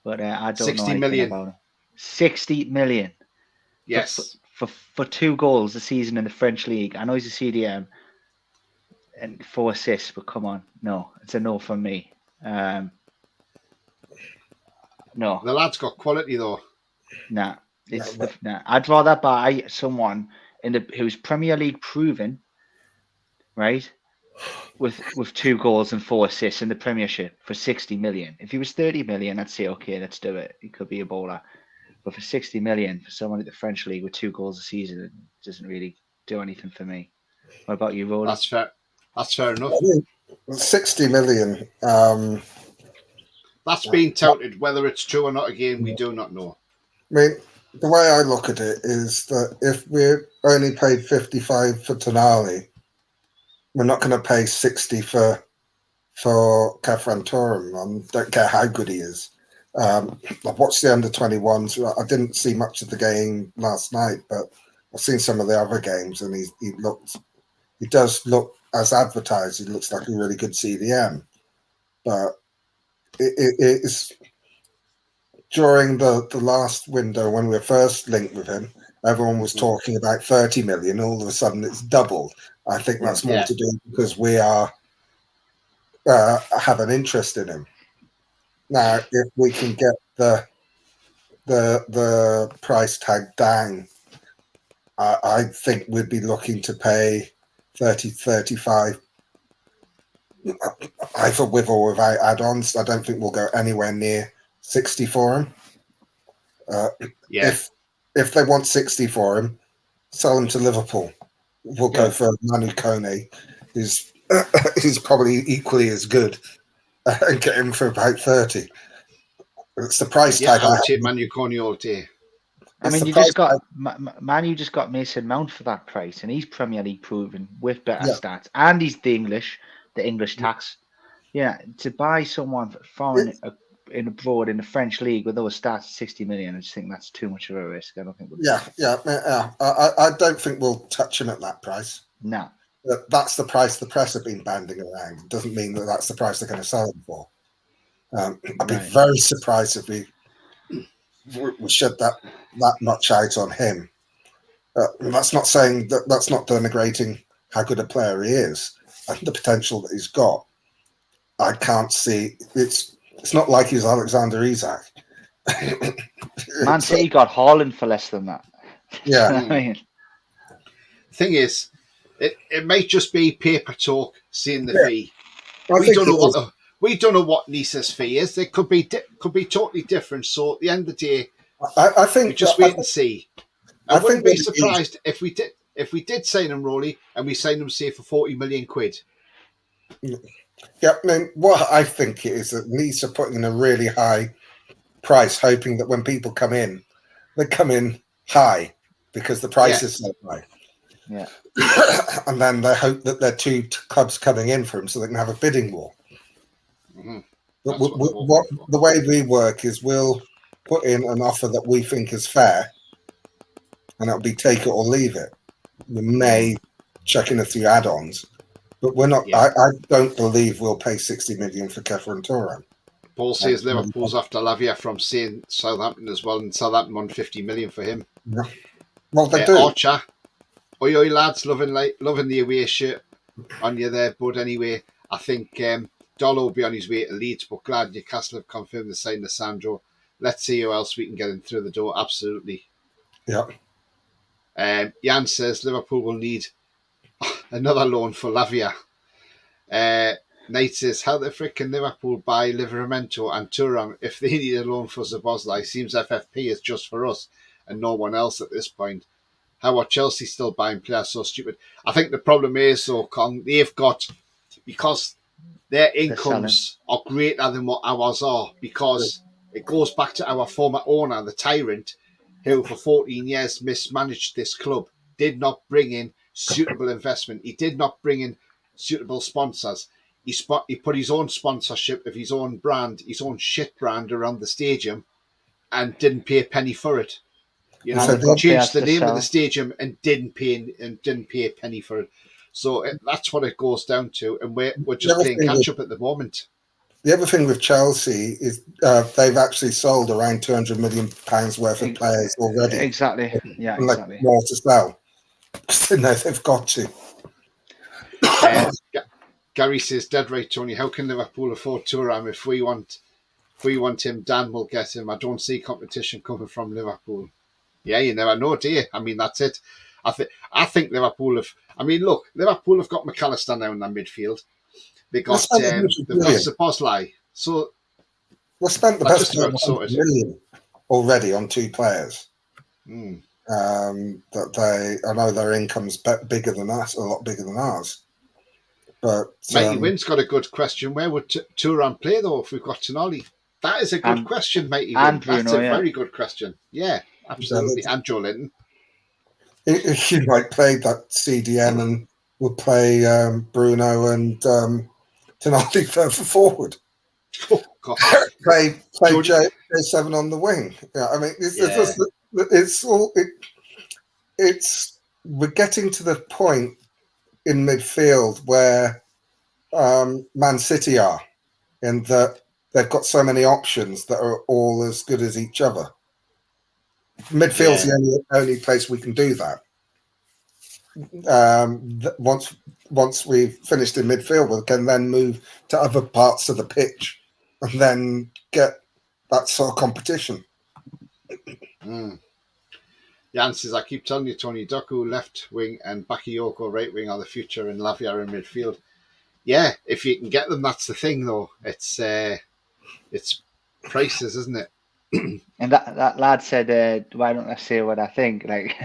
but I don't know anything about him. 60 million. Yes. For 2 goals a season in the French league. I know he's a CDM and 4 assists, but come on. No, it's a no from me. No. The lad's got quality though. Nah. I'd rather buy someone who's Premier League proven, right? With 2 goals and 4 assists in the Premiership for 60 million. If he was 30 million, I'd say, okay, let's do it. He could be a bowler. But for 60 million, for someone at the French league with 2 goals a season, it doesn't really do anything for me. What about you, Roly? That's fair. That's fair enough. 60 million. That's being touted. Whether it's true or not, again, we do not know. I mean, the way I look at it is that if we only paid 55 for Tonali, we're not going to pay 60 for Kefren Turam. I don't care how good he is. I've watched the under-21s. I didn't see much of the game last night, but I've seen some of the other games, and he does look, as advertised, he looks like a really good CDM. But it's during the last window when we were first linked with him, everyone was talking about 30 million. All of a sudden, it's doubled. I think that's more to do because we have an interest in him. Now, if we can get the price tag down, I think we'd be looking to pay 30, 35, either with or without add-ons. I don't think we'll go anywhere near 60 for him. If they want 60 for him, sell him to Liverpool. We'll go for Manu Kone, who's probably equally as good, and get him for about 30. It's the price tag. I'll take Manu Kone all day. I mean, you just got Mason Mount for that price, and he's Premier League proven with better stats, and he's the English tax. Yeah, to buy someone foreign in abroad in the French league with those stats, 60 million. I just think that's too much of a risk. I don't think. I don't think we'll touch him at that price. No, that's the price the press have been banding around. It doesn't mean that that's the price they're going to sell him for. I'd be very surprised if we shed that much out on him. That's not saying that's not denigrating how good a player he is and the potential that he's got. I can't see it's not like he's Alexander Isak. Man City got Haaland for less than that. Yeah. Thing is, it might just be paper talk seeing the fee. We don't know what Nice's fee is. It could be totally different. So at the end of the day, I think we just wait and see. I wouldn't be surprised if we did sign him, Roly, and we signed him, say, for 40 million quid. Yeah, I mean, what I think it is that Nice are putting in a really high price, hoping that when people come in, they come in high because the price is so high. Yeah. And then they hope that there are two clubs coming in for him so they can have a bidding war. Mm-hmm. But the way we work is we'll put in an offer that we think is fair, and it'll be take it or leave it. We may chuck in a few add-ons, but we're not. Yeah. I don't believe we'll pay 60 million for Keffer and Turan. Paul says Liverpool's after Lavia from saying Southampton as well, and Southampton won 50 million for him. Yeah. Well, they do. Archer, oi lads, loving the away shirt on you there, bud. Anyway, I think Dollar will be on his way to Leeds, but glad Newcastle have confirmed the sign of Sandro. Let's see who else we can get in through the door. Absolutely. Yeah. Jan says Liverpool will need another loan for Lavia. Knight says, how the frick can Liverpool buy Livramento and Turan if they need a loan for Szoboszlai? Seems FFP is just for us and no one else at this point. How are Chelsea still buying players so stupid? I think the problem is, though, Con, they've got, because their incomes are greater than what ours are, because it goes back to our former owner, the tyrant, who for 14 years mismanaged this club, did not bring in suitable investment. He did not bring in suitable sponsors. He put his own sponsorship of his own brand, his own shit brand around the stadium, and didn't pay a penny for it. You know, they changed the name of the stadium and didn't pay a penny for it. So that's what it goes down to, and we're just playing catch up at the moment. The other thing with Chelsea is they've actually sold around £200 million worth of players already. Exactly. Yeah, exactly. Like more to sell. No, they've got to. Gary says, dead right, Tony. How can Liverpool afford Thuram? If we want him, Dan will get him. I don't see competition coming from Liverpool. Yeah, you never know, do you? I mean, that's it. I think Liverpool have. I mean, look, Liverpool have got McAllister now in their midfield. They got Szoboszlai. So we spent the best part of $100 million already on two players. That I know their income's bigger than us, a lot bigger than ours. But Mighty Wynn's got a good question. Where would Turan play though if we've got Tonali? That is a good question, Mighty Wynn. That's a very good question. Yeah, absolutely. And Joe Linton. He might play that CDM and would play Bruno and Tonali further forward. Oh, God. play J7 on the wing. Yeah, I mean, we're getting to the point in midfield where Man City are, in that they've got so many options that are all as good as each other. Midfield's the only place we can do that. Once we've finished in midfield, we can then move to other parts of the pitch and then get that sort of competition. Jan says, I keep telling you, Tony, Doku left wing and Bakayoko right wing are the future and Lavia in midfield. Yeah, if you can get them, that's the thing, though. It's prices, isn't it? And that lad said, why don't I say what I think? Like,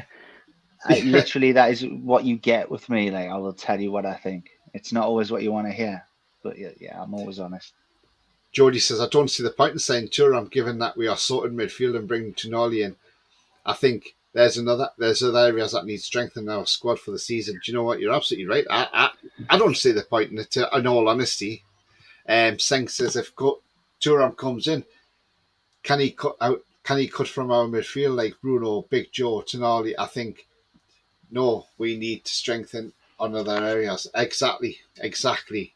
literally, that is what you get with me. Like, I will tell you what I think. It's not always what you want to hear, but yeah, I'm always honest. Jody says, I don't see the point in saying Thuram, given that we are sorted midfield and bringing Tonali in. I think there's other areas that need strengthening our squad for the season. Do you know what? You're absolutely right. I don't see the point in it, in all honesty. Seng says, if Thuram comes in, can he cut from our midfield like Bruno, Big Joe, Tonali? I think no, we need to strengthen on other areas. Exactly.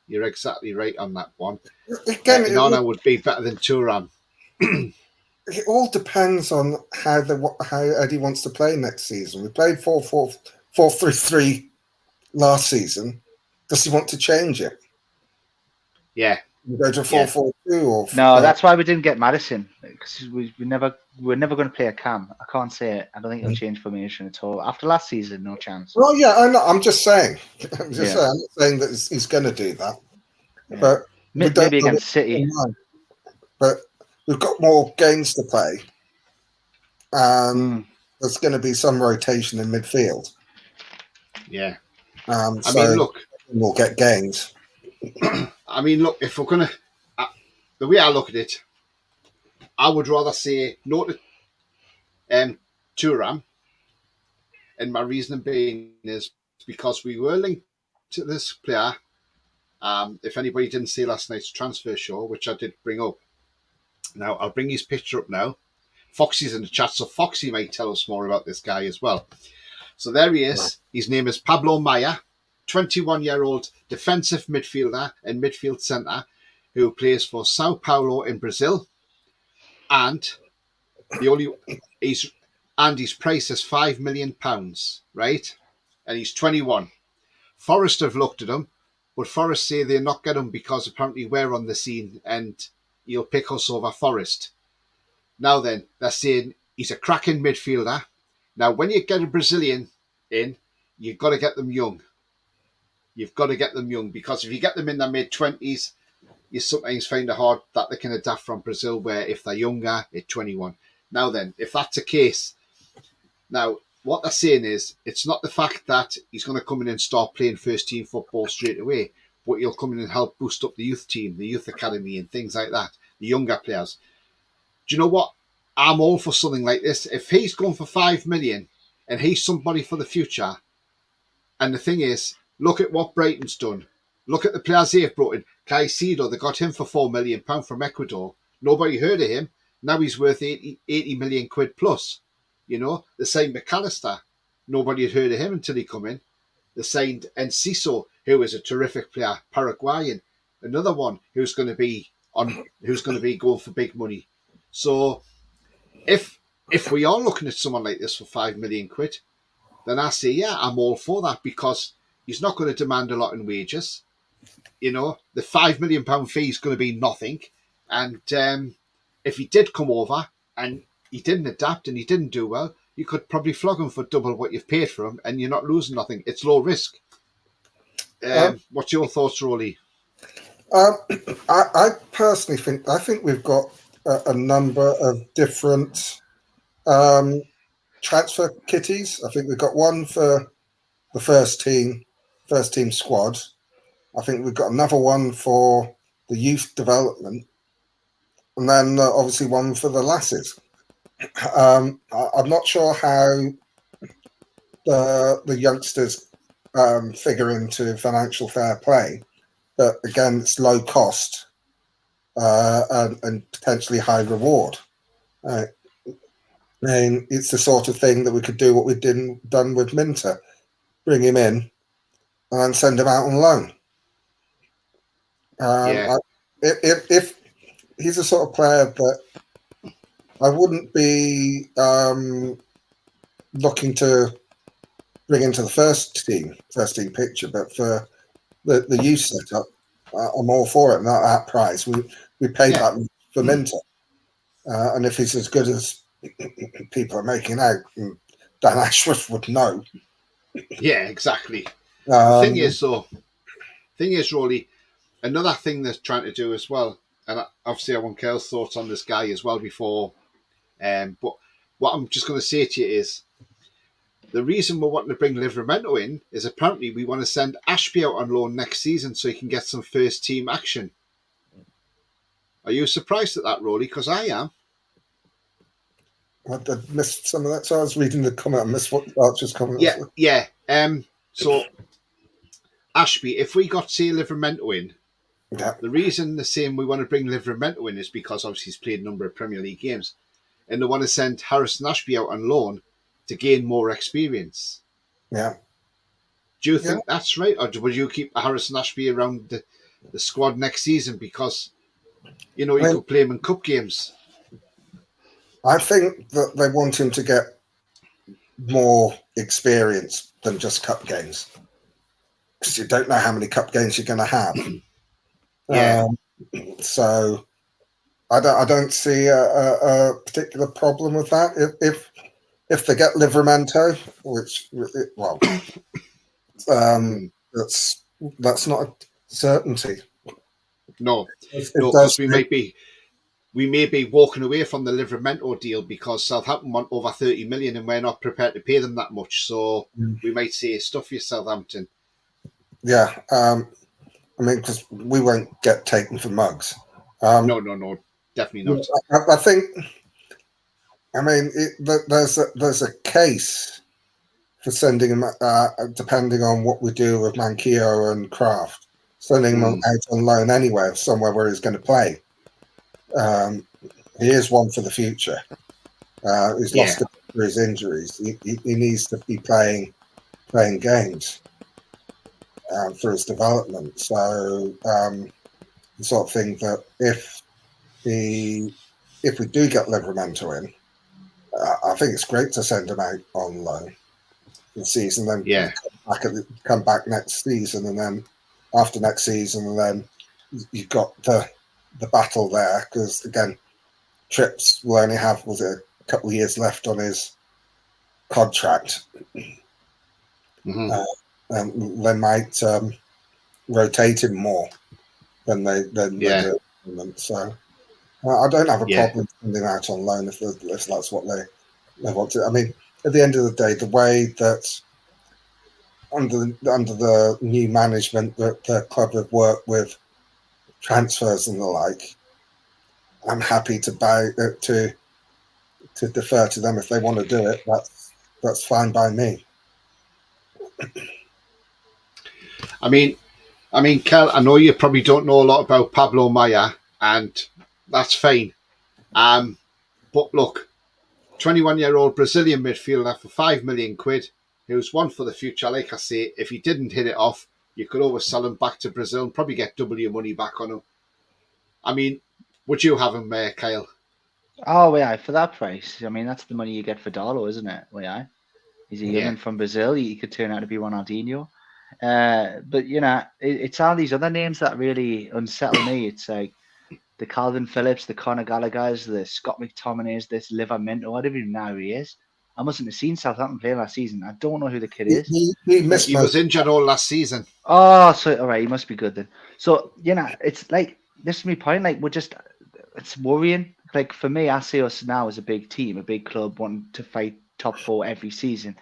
You're exactly right on that one. Again, Inanna would be better than Thuram. It all depends on how Eddie wants to play next season. We played 4-4-3 last season. Does he want to change it? Yeah. We go to 4-4-2 or no? That's why we didn't get Madison, because we're never going to play a cam. I can't say it. I don't think he'll change formation at all. After last season, no chance. Well, yeah, I'm just saying. I'm not saying that he's going to do that. Yeah. But maybe against City. But we've got more games to play. there's going to be some rotation in midfield. Yeah. I mean, look, we'll get gains. I mean, look, if we're going to, the way I look at it, I would rather say no to Turam, and my reason being is because we were linked to this player. If anybody didn't see last night's transfer show, which I did bring up, now I'll bring his picture up now. Foxy's in the chat, so Foxy might tell us more about this guy as well. So there he is. Wow. His name is Pablo Maya, 21-year-old defensive midfielder and midfield centre who plays for Sao Paulo in Brazil. And his price is £5 million, right? And he's 21. Forest have looked at him, but Forest say they'll not get him because apparently we're on the scene and he'll pick us over Forest. Now then, they're saying he's a cracking midfielder. Now, when you get a Brazilian in, you've got to get them young. You've got to get them young because if you get them in their mid-20s, you sometimes find it hard that they can adapt from Brazil, where if they're younger, at 21. Now then, if that's the case, now what they're saying is it's not the fact that he's going to come in and start playing first-team football straight away, but he'll come in and help boost up the youth team, the youth academy and things like that, the younger players. Do you know what? I'm all for something like this. If he's going for $5 million and he's somebody for the future, and the thing is, look at what Brighton's done. Look at the players they've brought in. Caicedo, they got him for £4 million from Ecuador. Nobody heard of him. Now he's worth 80 million quid plus. You know, they signed McAllister. Nobody had heard of him until he come in. They signed Enciso, who is a terrific player, Paraguayan. Another one who's going to be going for big money. So if we are looking at someone like this for £5 million quid, then I say, yeah, I'm all for that because he's not going to demand a lot in wages. You know, the £5 million fee is going to be nothing. And if he did come over and he didn't adapt and he didn't do well, you could probably flog him for double what you've paid for him and you're not losing nothing. It's low risk. What's your thoughts, Roly? I personally think we've got a number of different transfer kitties. I think we've got one for the first team squad. I think we've got another one for the youth development, and then obviously one for the lasses. I'm not sure how the youngsters figure into financial fair play, but again, it's low cost and potentially high reward. I mean, it's the sort of thing that we could do what we've done with Minter, bring him in and send him out on loan. If he's the sort of player that I wouldn't be looking to bring into the first team picture, but for the youth setup, I'm all for it. And at that price, we paid that for Minter, and if he's as good as people are making out, Dan Ashworth would know. Yeah, exactly. The thing is, Roly, another thing they're trying to do as well, and obviously I want Kale's thoughts on this guy as well before, but what I'm just going to say to you is, the reason we're wanting to bring Livramento in is apparently we want to send Ashby out on loan next season so he can get some first team action. Are you surprised at that, Roly? Because I am. I missed some of that, so I was reading the comment. I missed what Archer's comment was. Yeah. So, Ashby, if we got, say, Livramento in, the reason they're saying we want to bring Livramento in is because obviously he's played a number of Premier League games, and they want to send Harrison Ashby out on loan to gain more experience. Yeah. Do you think that's right, or would you keep Harrison Ashby around the squad next season because, you know, you could play him in cup games? I think that they want him to get more experience than just cup games, because you don't know how many cup games you're going to have. So I don't see a particular problem with that. If they get Livramento, which that's not a certainty. No, because we we may be walking away from the Livramento deal because Southampton want over 30 million and we're not prepared to pay them that much. So we might say, stuff you, Southampton. Yeah. I mean, because we won't get taken for mugs. No, definitely not. I think, I mean, there's a case for sending him, depending on what we do with Manquillo and Kraft, sending him out on loan anywhere, somewhere where he's going to play. He is one for the future. He's lost it for his injuries. He needs to be playing games for his development. So the sort of thing that if we do get Livramento in, I think it's great to send him out on loan for the season, then come back next season, and then after next season, and then you've got the battle there, because again, Trips will only have a couple of years left on his contract. And they might rotate him more than they do at the moment. So I don't have a problem sending out on loan if that's what they want to. I mean, at the end of the day, the way that under the new management that the club have worked with transfers and the like, I'm happy to defer to them if they want to do it. That's fine by me. I mean, Kel, I know you probably don't know a lot about Pablo Maya, and that's fine. But look, 21-year-old Brazilian midfielder for £5 million, who's one for the future. Like I say, if he didn't hit it off, you could always sell him back to Brazil and probably get double your money back on him. I mean, would you have him, Kyle? Oh, yeah, for that price. I mean, that's the money you get for Darlow, isn't it? Yeah. He's a young'un from Brazil. He could turn out to be Ronaldinho. But, you know, it's all these other names that really unsettle me. It's like the Calvin Phillips, the Conor Gallagher's, the Scott McTominay's, this Livramento. I don't even know who he is. I mustn't have seen Southampton play last season. I don't know who the kid is. He was injured all last season. Oh, so all right, he must be good then. So, you know, it's like, this is my point. Like, it's worrying. Like, for me, I see us now as a big team, a big club wanting to fight top 4 every season.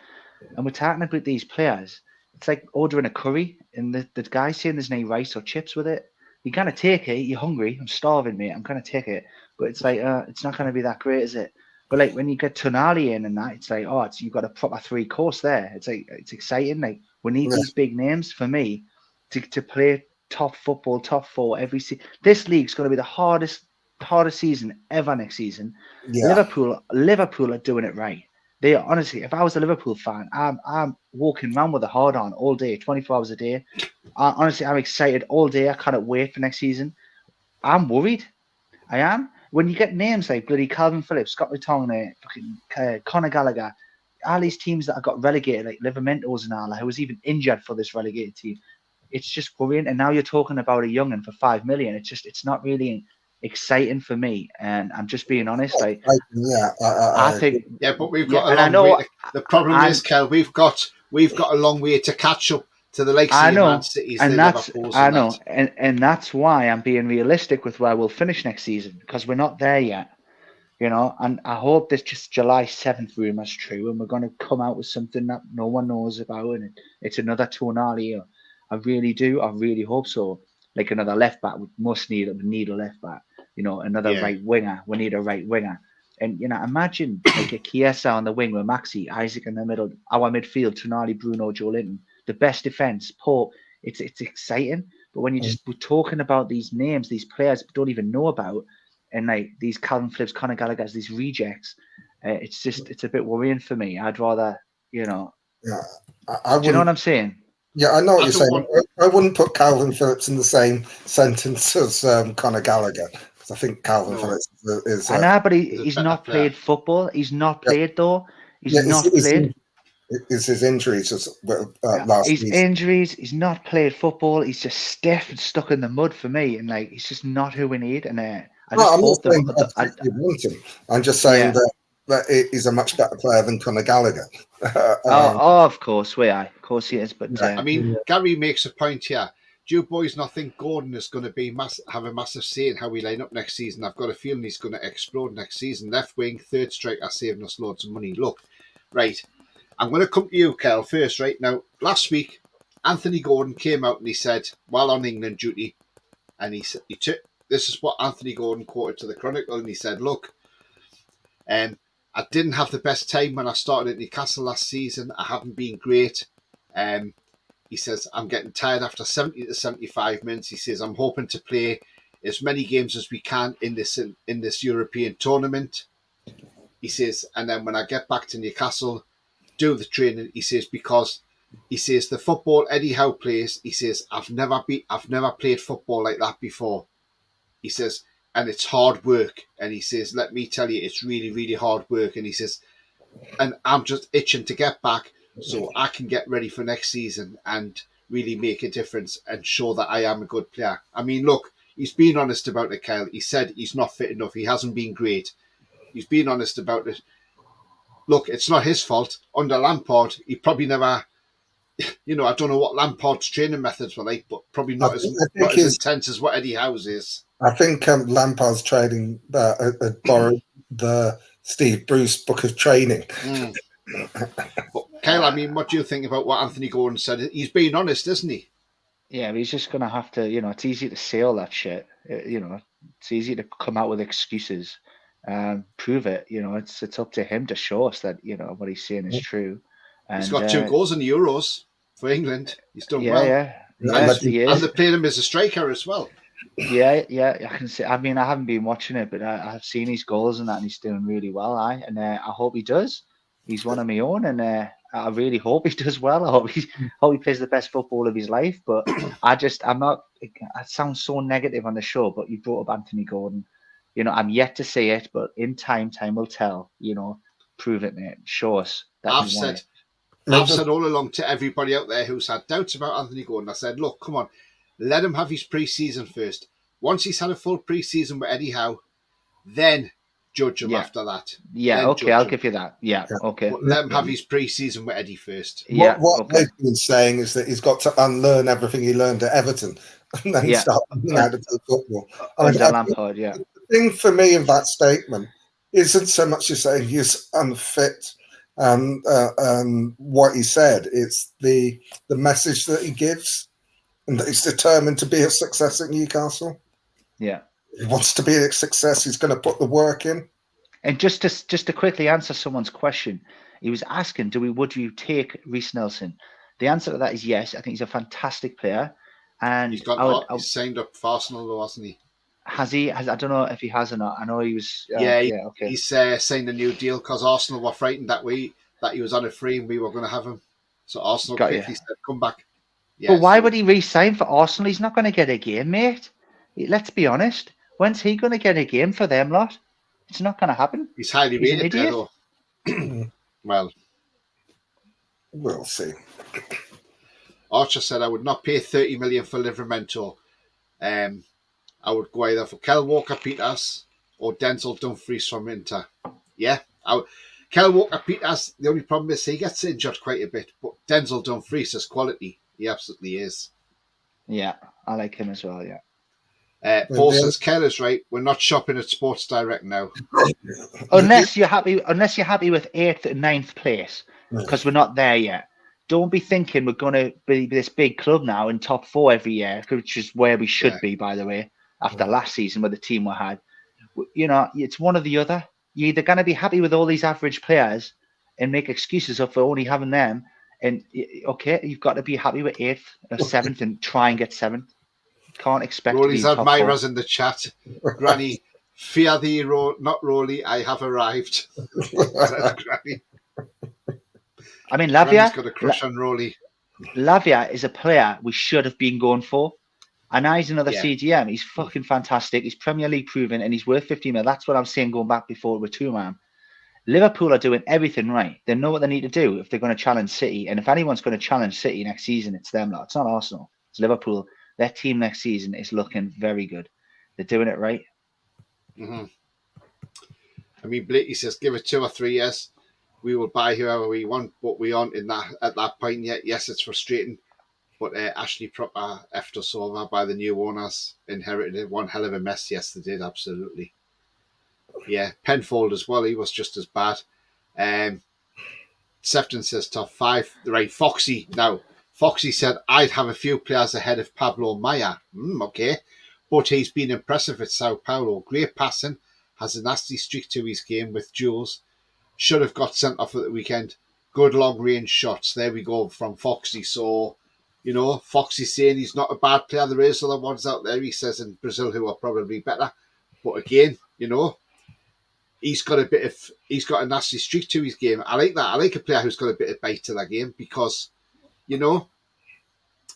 And we're talking about these players. It's like ordering a curry and the guy saying there's no rice or chips with it. You kind of take it. You're hungry. I'm starving, mate. I'm going to take it. But it's like, it's not going to be that great, is it? But like when you get Tonali in and that, it's like, you've got a proper 3-course there. It's like, it's exciting. Like, we need these big names for me to play top football, top 4 every season. This league's going to be the hardest season ever next season. Yeah. Liverpool are doing it right. They are, honestly, if I was a Liverpool fan, I'm walking around with a hard on all day, 24 hours a day. Honestly, I'm excited all day. I can't wait for next season. I'm worried. I am. When you get names like bloody Calvin Phillips, Scott McTominay, fucking Conor Gallagher, all these teams that have got relegated, like Livermento's and all, who was even injured for this relegated team, it's just worrying. And now you're talking about a young'un for $5 million. It's not really exciting for me, and I'm just being honest. I think, but we've got a long way. The problem is, Kel, we've got a long way to catch up to the likes of Man Cities, and that's why I'm being realistic with where we'll finish next season, because we're not there yet, you know. And I hope this just July 7th rumor is true, and we're going to come out with something that no one knows about, and it's another Tonali. I really do. I really hope so. Like another left back, we need a left back. You know, another right winger. We need a right winger. And, you know, imagine like a Chiesa on the wing with Maxi, Isaac in the middle, our midfield, Tonali, Bruno, Joe Linton, the best defence, Pope. It's exciting. But when we're talking about these names, these players we don't even know about, and like these Calvin Phillips, Conor Gallagher's, these rejects, it's a bit worrying for me. I'd rather, you know. Yeah, do you know what I'm saying? Yeah, I know what you're saying. I wouldn't put Calvin Phillips in the same sentence as Conor Gallagher. I think Calvin Phillips is. I know, but he's not played football. He's not played though. He's not played. It's his injuries last his season. Injuries. He's not played football. He's just stiff and stuck in the mud for me, and like he's just not who we need. And I'm not saying you want him. I'm just saying that he's a much better player than Conor Gallagher. Of course, of course he is. But I mean, Gary makes a point here. do you boys not think Gordon is going to have a massive say in how we line up next season? I've got a feeling he's going to explode next season. Left wing, third striker, saving us loads of money. Look, right, I'm going to come to you, Kel, first, right? Now, last week, Anthony Gordon came out and he said, while on England duty, and this is what Anthony Gordon quoted to the Chronicle, and he said, look, I didn't have the best time when I started at Newcastle last season. I haven't been great. He says, I'm getting tired after 70 to 75 minutes. He says, I'm hoping to play as many games as we can in this European tournament. He says, and then when I get back to Newcastle, do the training. He says, because he says the football Eddie Howe plays, he says, I've never played football like that before. He says, and it's hard work. And he says, let me tell you, it's really, really hard work. And he says, and I'm just itching to get back so I can get ready for next season and really make a difference and show that I am a good player. I mean, look, he's been honest about it, Kyle. He said he's not fit enough. He hasn't been great. He's been honest about it. Look, it's not his fault. Under Lampard, he probably never, I don't know what Lampard's training methods were like, but probably not as intense as what Eddie Howe's is. I think Lampard's training borrowed the Steve Bruce book of training. But Kyle, I mean, what do you think about what Anthony Gordon said? He's being honest, isn't he? Yeah, he's just going to have to, it's easy to say all that shit. It's easy to come out with excuses. Prove it. It's up to him to show us that, what he's saying is true. And, he's got 2 goals in the Euros for England. He's done well. Yeah. And they played him as a striker as well. Yeah, I can see. I mean, I haven't been watching it, but I've seen his goals and that, and he's doing really well. I hope he does. He's one of my own, and I really hope he does well. I hope he plays the best football of his life. But I'm not. It sounds so negative on the show, but you brought up Anthony Gordon. I'm yet to see it, but in time will tell. Prove it, mate. Show us that I've said all along to everybody out there who's had doubts about Anthony Gordon, I said, look, come on, let him have his pre-season first. Once he's had a full pre-season with Eddie Howe, then judge him after that. Yeah, then okay, I'll give you that. Yeah, okay. But let him have his pre-season with Eddie first. Yeah, what they've been saying is that he's got to unlearn everything he learned at Everton and then start learning how to play football. Lampard, yeah. The thing for me in that statement isn't so much as saying he's unfit and what he said. It's the message that he gives, and that he's determined to be a success at Newcastle. Yeah, he wants to be a success. He's going to put the work in. And just to quickly answer someone's question, he was asking, would you take Reece Nelson? The answer to that is yes. I think he's a fantastic player, and he's signed up for Arsenal, though, hasn't he? Has he? I don't know if he has or not. I know he was. Okay. He's signed a new deal because Arsenal were frightened that he was on a free and we were going to have him. So Arsenal quickly said, "Come back." Yeah, but why would he re-sign for Arsenal? He's not going to get a game, mate. Let's be honest. When's he going to get a game for them lot? It's not going to happen. He's highly rated, though. Well, we'll see. Archer said, "I would not pay 30 million for Livramento. I would go either for Kel Walker-Peters or Denzel Dumfries from Inter." Yeah, Kel Walker-Peters, the only problem is he gets injured quite a bit, but Denzel Dumfries is quality. He absolutely is. Yeah, I like him as well, yeah. Paul says, Kel is right. We're not shopping at Sports Direct now. unless you're happy with 8th and 9th place, because we're not there yet. Don't be thinking we're going to be this big club now in top 4 every year, which is where we should be, by the way, after last season with the team we had. It's one or the other. You're either going to be happy with all these average players and make excuses up for only having them, and okay, you've got to be happy with 8th or 7th and try and get 7th. Can't expect Roly's to be top admirers 4. in the chat. Granny, fear thee, not Roly, I have arrived. Granny. I mean, Lavia got a crush on Roly. Lavia is a player we should have been going for. And now he's another CDM. He's fucking fantastic. He's Premier League proven and he's worth 50 million. That's what I'm saying going back before with 2-man. Liverpool are doing everything right. They know what they need to do if they're going to challenge City. And if anyone's going to challenge City next season, it's them. It's not Arsenal. It's Liverpool. Their team next season is looking very good. They're doing it right. Mm-hmm. I mean, Blakey says, give it 2 or 3 years. We will buy whoever we want, but we aren't at that point yet. Yes, it's frustrating. But Ashley proper effed us over by the new owners. Inherited one hell of a mess. Yes, they did, absolutely. Yeah, Penfold as well. He was just as bad. Sefton says top 5. Right, Foxy. Now, Foxy said, I'd have a few players ahead of Pablo Maya. Okay. But he's been impressive at Sao Paulo. Great passing. Has a nasty streak to his game with duels. Should have got sent off at the weekend. Good long range shots. There we go from Foxy. So, Foxy saying he's not a bad player. There is other ones out there, he says, in Brazil who are probably better. But again, he's got a nasty streak to his game. I like that. I like a player who's got a bit of bite to their game because,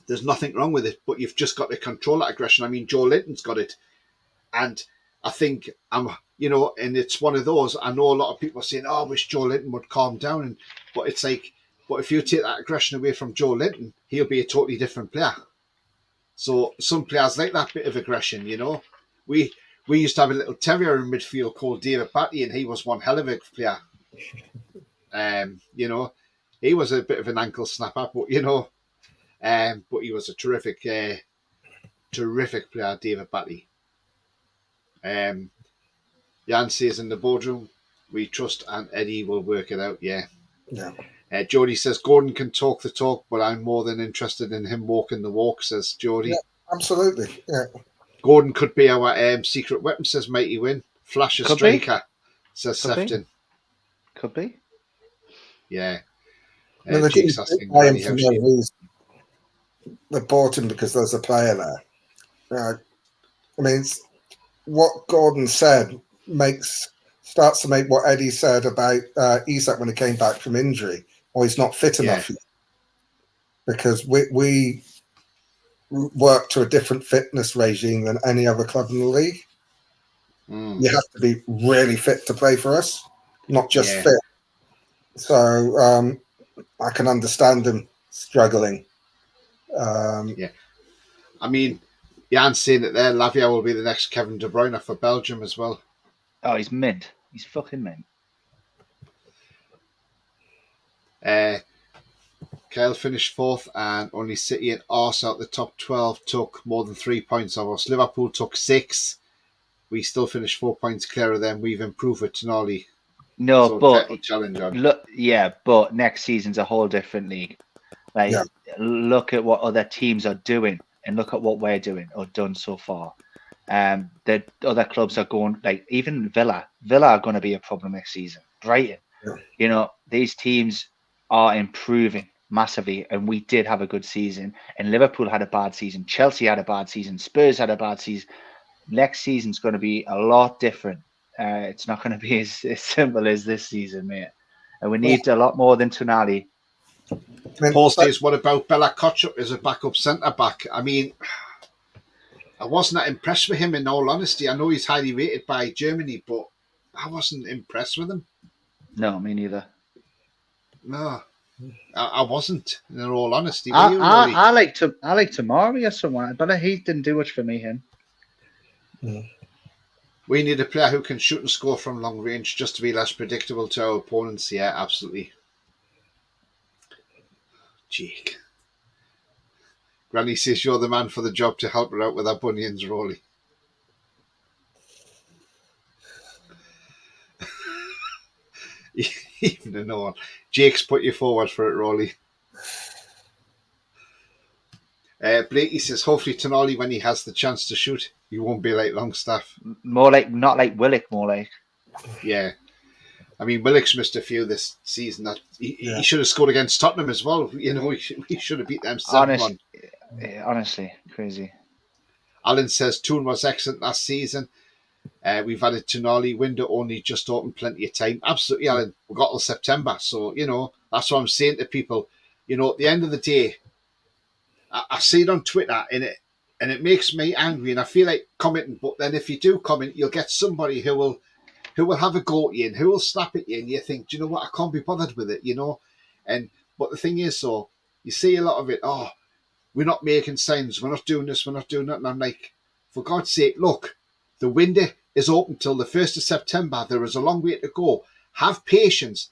there's nothing wrong with it, but you've just got to control that aggression. I mean, Joe Linton's got it. And I think and it's one of those. I know a lot of people are saying, "Oh, I wish Joe Linton would calm down," but it's like, but if you take that aggression away from Joe Linton, he'll be a totally different player. So some players like that bit of aggression. We used to have a little terrier in midfield called David Batty, and he was one hell of a player. He was a bit of an ankle snapper, but but he was a terrific player, David Batty. Jan says in the boardroom, we trust and Eddie will work it out. Yeah. Jody says Gordon can talk the talk, but I'm more than interested in him walking the walk, says Jody. Yeah, absolutely. Yeah. Gordon could be our secret weapon, says Mighty Win. Flash a Could striker, says Could Sefton. Could be. Yeah. I mean, Jake's asking buy him for no reason. They bought him because there's a player there. I mean, what Gordon said starts to make what Eddie said about Isak when he came back from injury, or he's not fit enough. Because we work to a different fitness regime than any other club in the league. You have to be really fit to play for us, not just fit. So I can understand him struggling. I mean, Jan's saying it there. Lavia will be the next Kevin De Bruyne for Belgium as well. Oh, he's mint. He's fucking mint. Kyle finished 4th, and only City and Arsenal out the top 12 took more than 3 points of us. Liverpool took 6. We still finished 4 points clear of them. We've improved with Tonali. No, so but challenge on. but next season's a whole different league. Look at what other teams are doing, and look at what we're doing or done so far. The other clubs are going, like even Villa are going to be a problem next season. Brighton, these teams are improving massively, and we did have a good season. And Liverpool had a bad season. Chelsea had a bad season. Spurs had a bad season. Next season's going to be a lot different. It's not going to be as simple as this season, mate. And we need a lot more than Tonali. Paul says, what about Bella Kotchup as a backup centre-back? I mean, I wasn't that impressed with him, in all honesty. I know he's highly rated by Germany, but I wasn't impressed with him. No, me neither. No, I wasn't, in all honesty. I like Tamari or someone, but he didn't do much for me, him. We need a player who can shoot and score from long range just to be less predictable to our opponents. Yeah, absolutely. Jake. Granny says you're the man for the job to help her out with her bunions, Roly. Even a no one. Jake's put you forward for it, Roly. Blakey says hopefully Tonali, when he has the chance to shoot, he won't be like Longstaff. More like, not like Willock, more like. Yeah. I mean, Willock's missed a few this season. That he should have scored against Tottenham as well. He should have beat them 7-1. Honestly, crazy. Alan says Toon was excellent last season. We've added Tonali. Window only just opened, plenty of time. Absolutely, Alan. We've got till September. So, that's what I'm saying to people. At the end of the day, I see it on Twitter and it makes me angry and I feel like commenting. But then if you do comment, you'll get somebody who will have a go at you and who will snap at you and you think, do you know what, I can't be bothered with it, But the thing is, so you see a lot of it, we're not making signs, we're not doing this, we're not doing that. And I'm like, for God's sake, look, the window is open till the 1st of September. There is a long way to go. Have patience,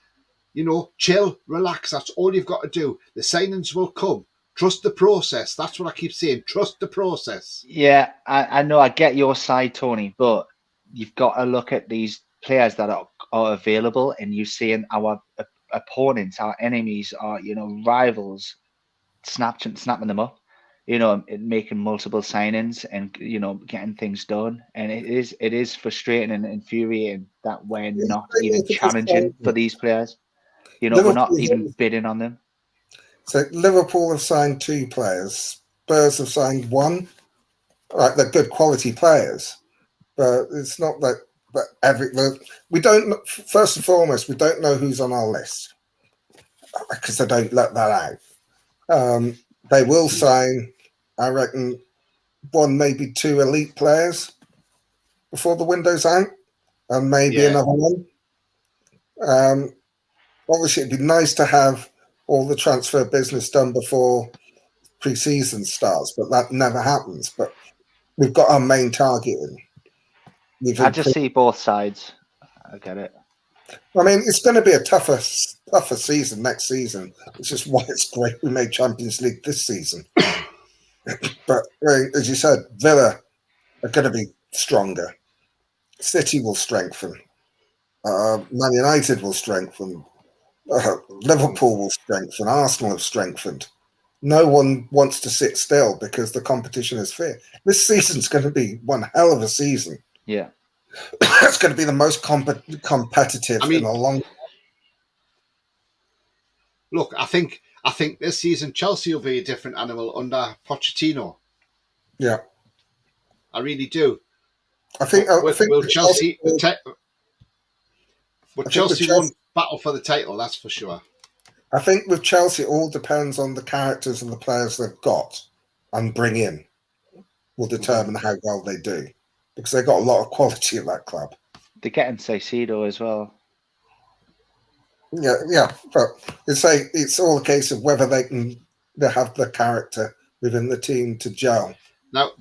chill, relax. That's all you've got to do. The signings will come. Trust the process. That's what I keep saying. Trust the process. Yeah, I know. I get your side, Tony, but you've got to look at these players that are available, and you're seeing our opponents, our enemies, our rivals, snapping them up, and making multiple signings and getting things done. And it is frustrating and infuriating that we're not even challenging for these players. We're not even bidding on them. So Liverpool have signed 2 players. Spurs have signed 1. Right, they're good quality players, but it's not that. But we don't. First and foremost, we don't know who's on our list because they don't let that out. They will sign, I reckon, 1, maybe 2 elite players before the window's out, and maybe another one. Obviously, it'd be nice to have all the transfer business done before pre-season starts, but that never happens. But we've got our main target in. I just see both sides. I get it. I mean, it's going to be a tougher season next season, which is why it's great we made Champions League this season. But as you said, Villa are going to be stronger. City will strengthen. Man United will strengthen. Liverpool will strengthen. Arsenal have strengthened. No one wants to sit still because the competition is fair. This season's going to be one hell of a season. Yeah. It's going to be the most competitive in a long time. Look, I think this season Chelsea will be a different animal under Pochettino. Yeah. I really do. I think Chelsea won't battle for the title, that's for sure. I think with Chelsea, it all depends on the characters and the players they've got and bring in will determine how well they do, because they've got a lot of quality at that club. They're getting Caicedo as well. Yeah, but it's all a case of whether they have the character within the team to gel. Now,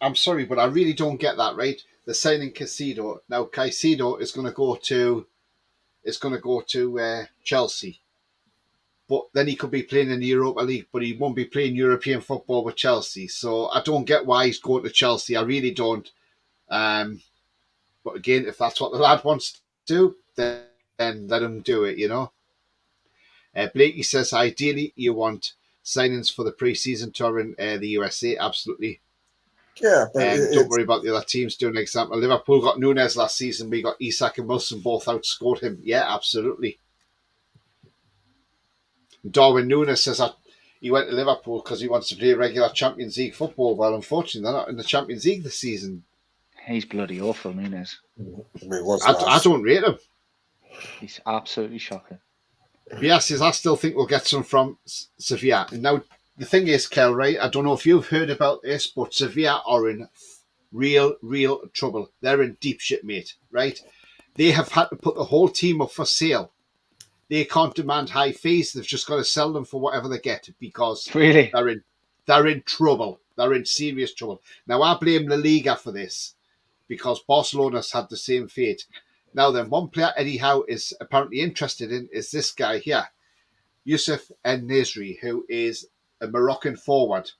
I'm sorry, but I really don't get that, right? They're signing Caicedo. Now, Caicedo is going to go to Chelsea. But then he could be playing in the Europa League, but he won't be playing European football with Chelsea. So I don't get why he's going to Chelsea. I really don't. But again, if that's what the lad wants to do, then let him do it, Blakey says, ideally, you want signings for the pre-season tour in the USA. Absolutely. Yeah, but don't worry about the other teams doing an example. Liverpool got Nunes last season. We got Isak and Wilson, both outscored him. Yeah, absolutely. Darwin Nunes says that he went to Liverpool because he wants to play regular Champions League football. Well, unfortunately, they're not in the Champions League this season. He's bloody awful, Nunes. I don't rate him. He's absolutely shocking. Yes, I still think we'll get some from Sevilla. Now, the thing is, Kel, right? I don't know if you've heard about this, but Sevilla are in real trouble. They're in deep shit, mate, right? They have had to put the whole team up for sale. They can't demand high fees. They've just got to sell them for whatever they get because really they're in trouble. They're in serious trouble. Now, I blame La Liga for this because Barcelona's had the same fate. Now then, one player Eddie Howe is apparently interested in is this guy here, Youssef En-Nesyri, who is a Moroccan forward,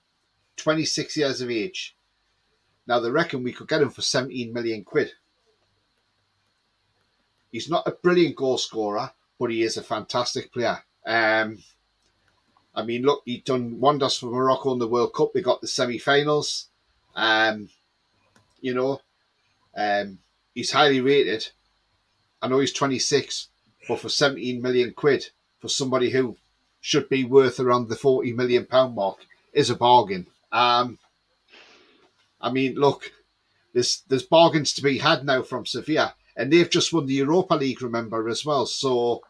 26 years of age. Now, they reckon we could get him for 17 million quid. He's not a brilliant goal scorer, but he is a fantastic player. I mean, look, he's done wonders for Morocco in the World Cup. They got the semi-finals. He's highly rated. I know he's 26, but for 17 million quid for somebody who should be worth around the 40 million pound mark is a bargain. I mean, look, there's bargains to be had now from Sevilla, and they've just won the Europa League, remember, as well. So,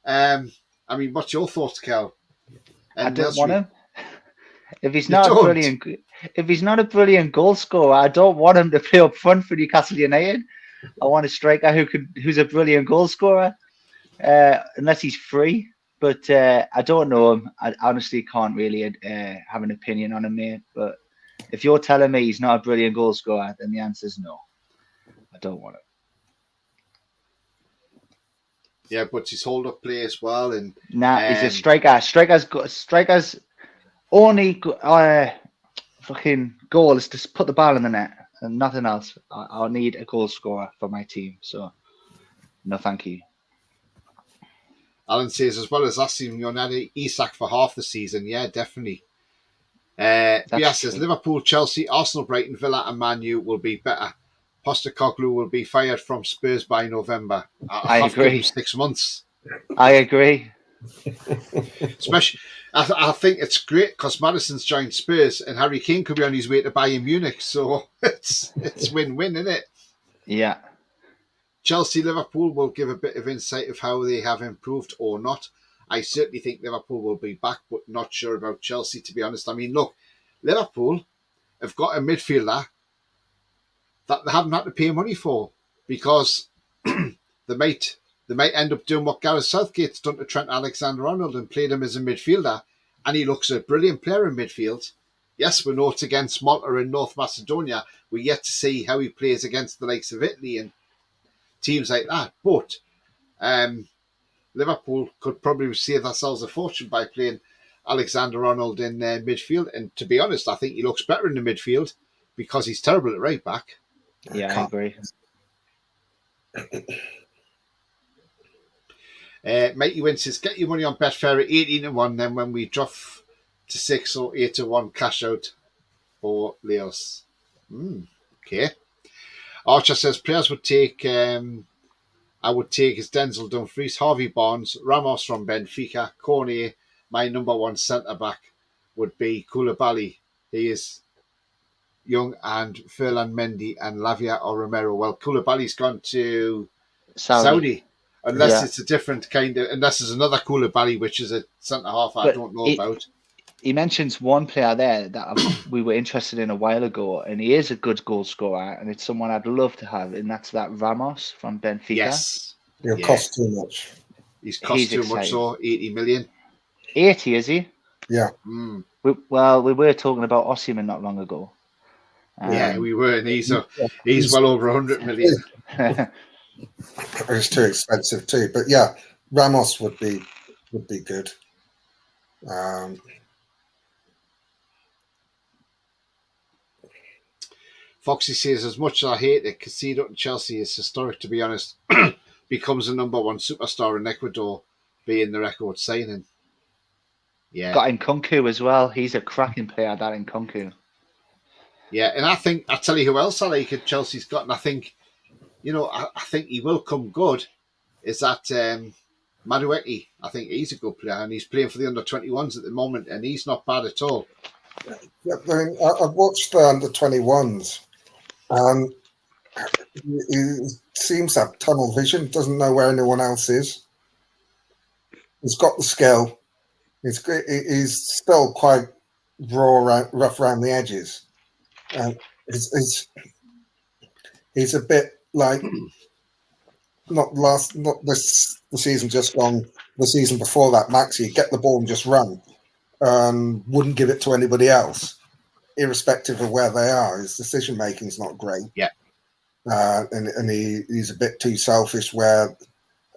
I mean, what's your thoughts, Kel? I don't want him. If he's not a brilliant goal scorer, I don't want him to play up front for Newcastle United. I want a striker who's a brilliant goal scorer, unless he's free. But I don't know him. I honestly can't really have an opinion on him, mate. But if you're telling me he's not a brilliant goal scorer, then the answer is no. I don't want him. Yeah, but his hold-up play as well, and he's a striker. Strikers only fucking goal is to put the ball in the net and nothing else. I'll need a goal scorer for my team. So, no, thank you. Alan says, as well as last season, you're not Isak for half the season. Yeah, definitely. Bias says, Liverpool, Chelsea, Arsenal, Brighton, Villa and Man U will be better. Postecoglou will be fired from Spurs by November. I agree. Give him 6 months. I agree. Especially, I think it's great because Madison's joined Spurs and Harry Kane could be on his way to Bayern Munich. So it's win-win, isn't it? Yeah. Chelsea, Liverpool will give a bit of insight of how they have improved or not. I certainly think Liverpool will be back, but not sure about Chelsea, to be honest. I mean, look, Liverpool have got a midfielder that they haven't had to pay money for because they might end up doing what Gareth Southgate's done to Trent Alexander-Arnold and played him as a midfielder, and he looks a brilliant player in midfield. Yes, we know it's against Malta and North Macedonia. We're yet to see how he plays against the likes of Italy and teams like that. But Liverpool could probably save themselves a fortune by playing Alexander-Arnold in midfield. And to be honest, I think he looks better in the midfield because he's terrible at right back. Yeah, I agree. Mikey Wynn says, get your money on Betfair at 18-1, then when we drop to 6 or 8-1, cash out for Leos. Okay. Archer says, players would take, I would take his Denzel Dumfries, Harvey Barnes, Ramos from Benfica, Cornet. My number one centre-back would be Koulibaly. He is young, and Ferland Mendy and Lavia or Romero. Well, Koulibaly's gone to Saudi. Unless it's a different kind of, unless there's another Koulibaly, which is a centre half I don't know about. He mentions one player there that we were interested in a while ago, and he is a good goal scorer, and it's someone I'd love to have, and that's that Ramos from Benfica. Yes. He'll cost too much. He's too much, so 80 million. 80, is he? Yeah. We were talking about Osimhen not long ago. Yeah, we were, and he's well over 100 million. It's too expensive too, but yeah, Ramos would be good. Foxy says, as much as I hate it, Casido and Chelsea is historic, to be honest. Becomes the number one superstar in Ecuador, being the record signing. Yeah, got Nkunku as well. He's a cracking player, that Nkunku. Yeah, and I tell you who else I like Chelsea's got, and I think, I think he will come good, is that Madueke. I think he's a good player, and he's playing for the under-21s at the moment, and he's not bad at all. Yeah, I mean, I've watched the under-21s, and he seems to have tunnel vision, doesn't know where anyone else is. He's got the skill. He's still quite rough around the edges. He's a bit like the season just gone. The season before that, Maxi get the ball and just run, wouldn't give it to anybody else, irrespective of where they are. His decision making is not great. Yeah, and he's a bit too selfish where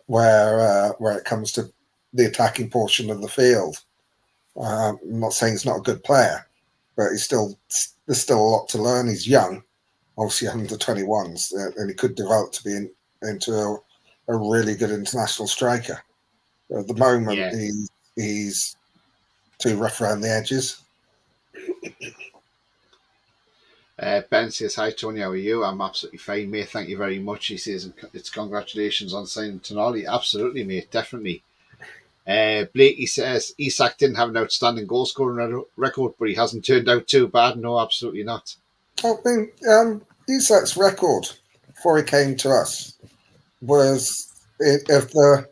it comes to the attacking portion of the field. I'm not saying he's not a good player, but there's still a lot to learn. He's young, obviously under 21s, and he could develop to be into a really good international striker. At the moment, he's too rough around the edges. Ben says, hi Tony, how are you? I'm absolutely fine, mate. Thank you very much. He says, it's congratulations on signing Tonali. Absolutely, mate, definitely. Blakey says, Isak didn't have an outstanding goal scoring record, but he hasn't turned out too bad. No, absolutely not. I think Isak's record before he came to us was of the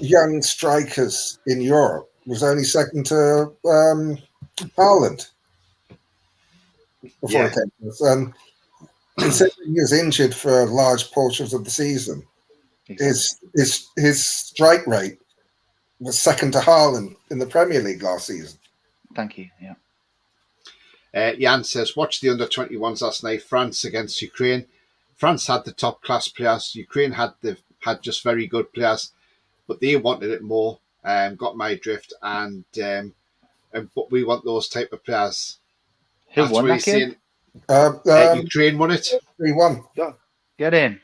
young strikers in Europe was only second to Haaland before he came to us. And considering he was injured for large portions of the season, his strike rate was second to Haaland in the Premier League last season. Thank you. Jan says, watch the under-21s last night, France against Ukraine. France had the top-class players. Ukraine had just very good players. but they wanted it more. Got my drift, and but we want those type of players. Who That's won what that he's game? saying. Ukraine won it. 3-1. Get in.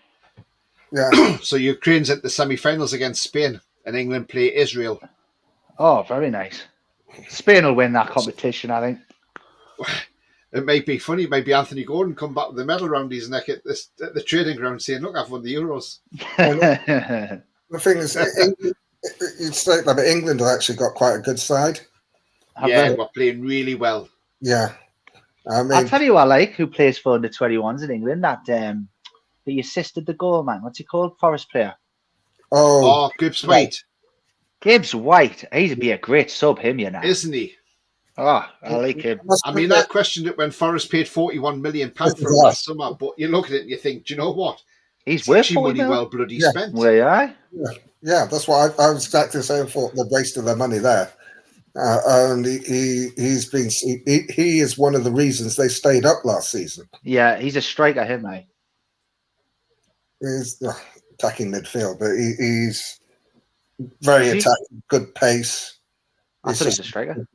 Yeah. So Ukraine's at the semi-finals against Spain, and England play Israel. Oh, very nice. Spain will win that competition, I think. It may be funny. Maybe Anthony Gordon come back with the medal around his neck at the training ground, saying, "Look, I've won the Euros." The thing is, you'd say that, but England have actually got quite a good side. Yeah, we're playing really well. Yeah, I mean, I'll tell you what I like, who plays for under 21s in England, that he assisted the goal, man. What's he called? Forest player. Oh, Gibbs White. Gibbs White. He'd be a great sub, him, you know. Isn't he? Oh, I like him. I mean, I questioned it when Forest paid £41 million for him last summer, but you look at it and you think, do you know what? He's worth actually money well bloody spent. Well, yeah. That's what I was exactly saying. For the waste of their money there. And he is one of the reasons they stayed up last season. Yeah, he's a striker, him, mate. He's attacking midfield, but he's very attacking, good pace. I thought he's a striker.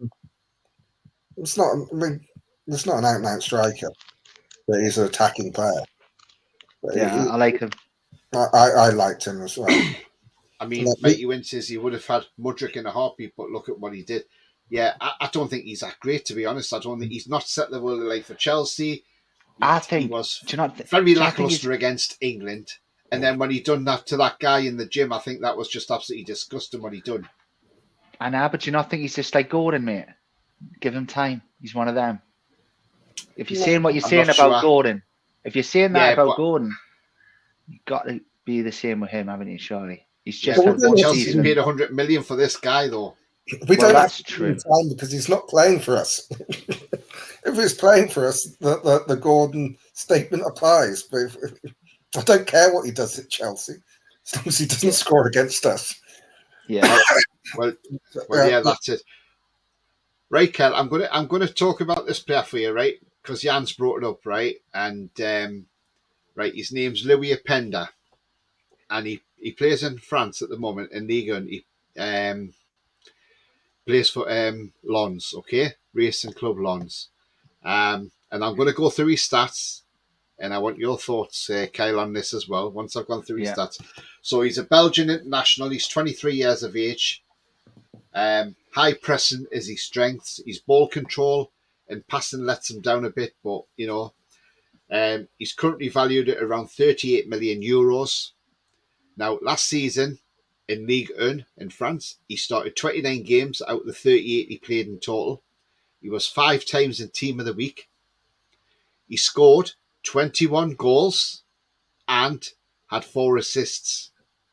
It's not. I mean, it's not an out-and-out striker, but he's an attacking player. But I like him. I liked him as well. I mean, Mikey Wynn says he would have had Mudryk in a heartbeat, but look at what he did. Yeah, I don't think he's that great, to be honest. I don't think he's not set the world alight for Chelsea. I think he was very lackluster against England. And then when he done that to that guy in the gym, I think that was just absolutely disgusting what he done. I know, but do you not think he's just like Gordon, mate? Give him time. He's one of them. If you're saying what you're saying about Gordon, if you're saying that about Gordon, you've got to be the same with him, haven't you, surely? He's just Chelsea's paid $100 million for this guy, though. We don't have time because he's not playing for us. If he's playing for us, the Gordon statement applies. But I don't care what he does at Chelsea, as long as he doesn't score against us. Yeah. well, yeah, that's it. Right, Kel, I'm gonna talk about this player for you, right? Because Jan's brought it up, right? And right, his name's Louis Openda, and he plays in France at the moment in Ligue 1. He plays for Lens, okay, Racing Club Lens. And I'm going to go through his stats, and I want your thoughts, Kyle, on this as well. Once I've gone through his stats, so he's a Belgian international. He's 23 years of age. High pressing is his strengths. His ball control and passing lets him down a bit, but you know, he's currently valued at around 38 million euros. Now, last season in Ligue 1 in France, he started 29 games out of the 38 he played in total. He was 5 times in Team of the Week. He scored 21 goals and had 4 assists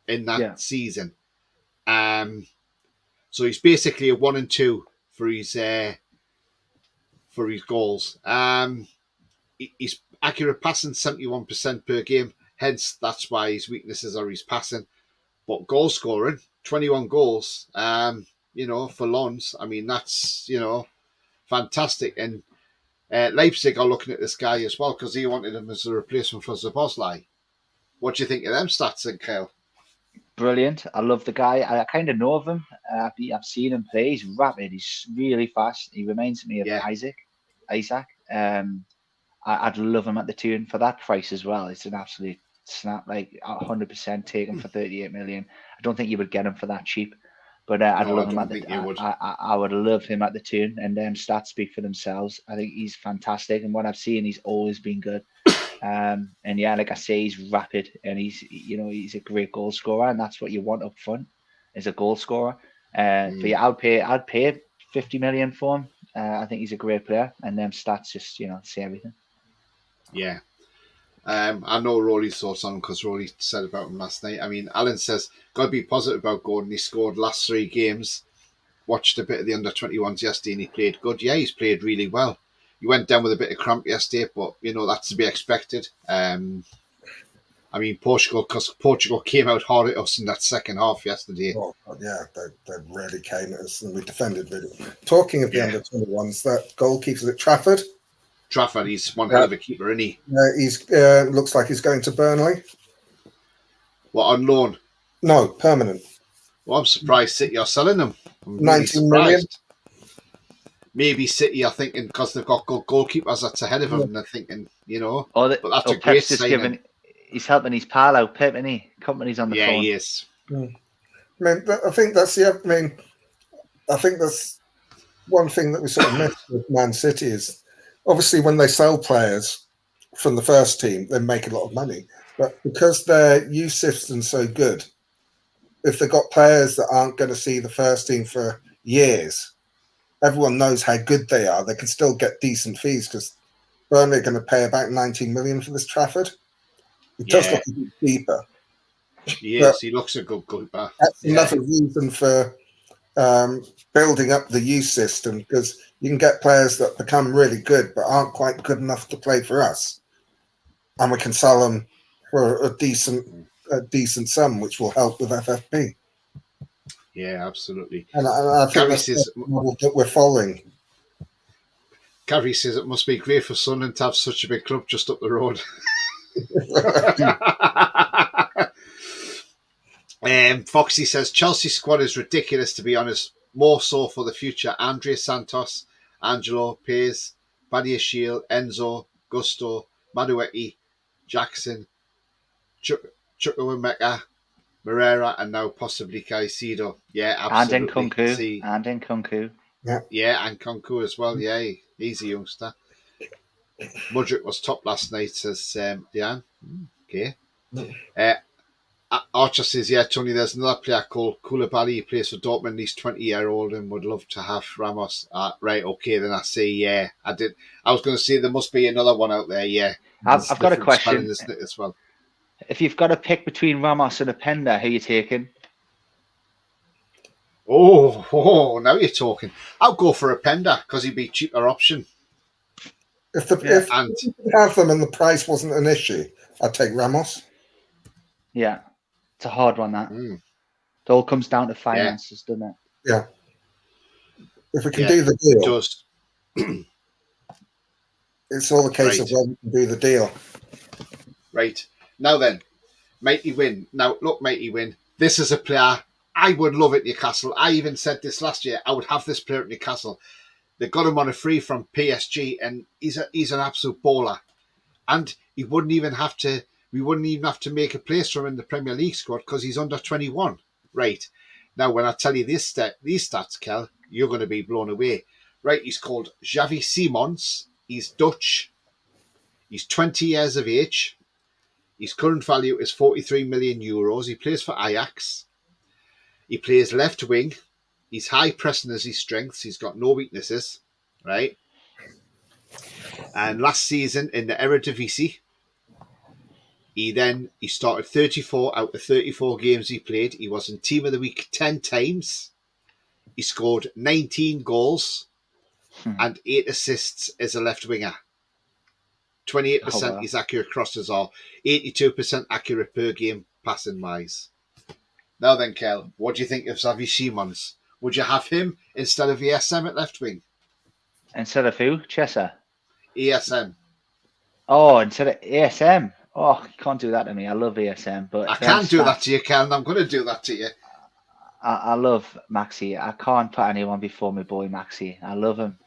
in that season. So he's basically a 1 and 2 for his goals. He's accurate passing 71% per game. Hence, that's why his weaknesses are his passing. But goal scoring, 21 goals, you know, for Lens, I mean, that's, you know, fantastic. And Leipzig are looking at this guy as well because he wanted him as a replacement for Szoboszlai. What do you think of them stats, Kyle? Brilliant. I love the guy. I kind of know of him. I've seen him play. He's rapid. He's really fast. He reminds me of Isaac. I'd love him at the Toon for that price as well. It's an absolute snap, like 100% take him for 38 million. I don't think you would get him for that cheap, but I'd love him at the. I would love him at the Toon, and them stats speak for themselves. I think he's fantastic, and what I've seen, he's always been good. And yeah, like I say, he's rapid, and he's a great goal scorer, and that's what you want up front, is a goal scorer. But yeah, I'd pay 50 million for him. I think he's a great player, and them stats just say everything. Yeah. I know Roly's thoughts on him because Roly said about him last night. I mean, Alan says, got to be positive about Gordon. He scored last 3 games. Watched a bit of the under-21s yesterday and he played good. Yeah, he's played really well. He went down with a bit of cramp yesterday, but, that's to be expected. I mean, Portugal came out hard at us in that second half yesterday. Oh, yeah, they really came at us and we defended really well. Talking of the under-21s, that goalkeeper at Trafford, he's one hell of a keeper, isn't he? He's looks like he's going to Burnley. What, on loan? No, permanent. Well, I'm surprised City are selling them. I'm really 19 million. surprised. Maybe City are thinking because they've got good goalkeepers that's ahead of them, and they're thinking, but that's a great Pep's just signing. He's helping his pal out, Pep, isn't he? Company's on the phone. Yeah, he is. I think that's I think that's one thing that we sort of missed with Man City is obviously when they sell players from the first team, they make a lot of money. But because their youth system's so good, if they've got players that aren't going to see the first team for years, everyone knows how good they are. They can still get decent fees because Burnley are going to pay about 19 million for this Trafford. It does look a bit deeper. Yes, he looks a good goalkeeper. That's another reason for building up the youth system, because you can get players that become really good but aren't quite good enough to play for us, and we can sell them for a decent sum, which will help with FFP. Yeah, absolutely. And I think that's the model that we're following. Gary says it must be great for Sunderland to have such a big club just up the road. Foxy says Chelsea squad is ridiculous, to be honest. More so for the future. Andrea Santos, Angelo, Pez, Badiashile, Enzo, Gusto, Maduetti, Jackson, Chukwuemeka, Moreira, and now possibly Caicedo. Yeah, absolutely. And Nkunku. Yeah, and Nkunku as well. Yeah, he's a youngster. Mudryk was top last night, says Diane. Okay. Archer says, yeah, Tony, there's another player called Koulibaly. He plays for Dortmund. He's 20-year-old and would love to have Ramos. Right, okay, then I say, yeah. I was going to say there must be another one out there, yeah. I've got a question. As well. If you've got to pick between Ramos and Openda, who are you taking? Oh, now you're talking. I'll go for Openda because he'd be a cheaper option. If you have them and the price wasn't an issue, I'd take Ramos. Yeah. It's a hard one, that. It all comes down to finances, doesn't it? Yeah. If we can do the deal. It does. It's all a case of when we can do the deal. Right. Now then, Mighty Win. Now, look, Mighty Win. This is a player I would love at Newcastle. I even said this last year. I would have this player at Newcastle. They got him on a free from PSG, and he's an absolute baller. And we wouldn't even have to make a place for him in the Premier League squad because he's under 21. Right. Now, when I tell you these stats, Kel, you're going to be blown away. Right, he's called Xavi Simons. He's Dutch. He's 20 years of age. His current value is 43 million euros. He plays for Ajax. He plays left wing. He's high pressing as his strengths. He's got no weaknesses. Right. And last season in the Eredivisie, he started 34 out of 34 games he played. He was in Team of the Week 10 times. He scored 19 goals and 8 assists as a left winger. 28% his accurate crosses are, 82% accurate per game passing wise. Now then, Kel, what do you think of Xavi Simons? Would you have him instead of ESM at left wing? Instead of who? Chessa? ESM. Oh, instead of ESM? Oh, you can't do that to me. I love ESM, but I can't do that to you, Kel. I'm going to do that to you. I love Maxi. I can't put anyone before my boy Maxi. I love him.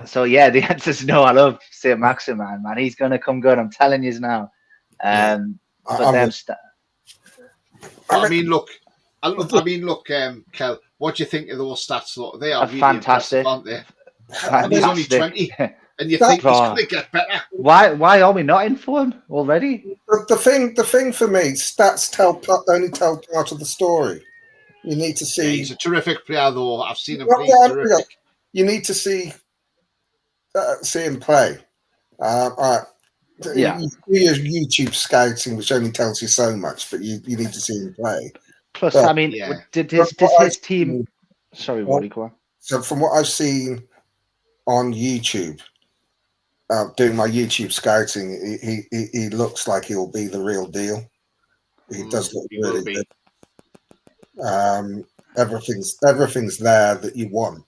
So yeah, the answer is no. I love St. Maximan, man. He's going to come good. I'm telling you now. Kel, what do you think of those stats? They are really fantastic, aren't they? And he's only 20, and you think he's going to get better. Why are we not in for him already? The thing for me, stats only tell part of the story. You need to see. Yeah, he's a terrific player, though. I've seen him play. Terrific. You need to see him play. You do your YouTube scouting, which only tells you so much, but you need to see him play. Plus, did his team? Sorry, Roly, go on. So, from what I've seen on YouTube, doing my YouTube scouting, he looks like he'll be the real deal. He does look really good. Everything's there that you want,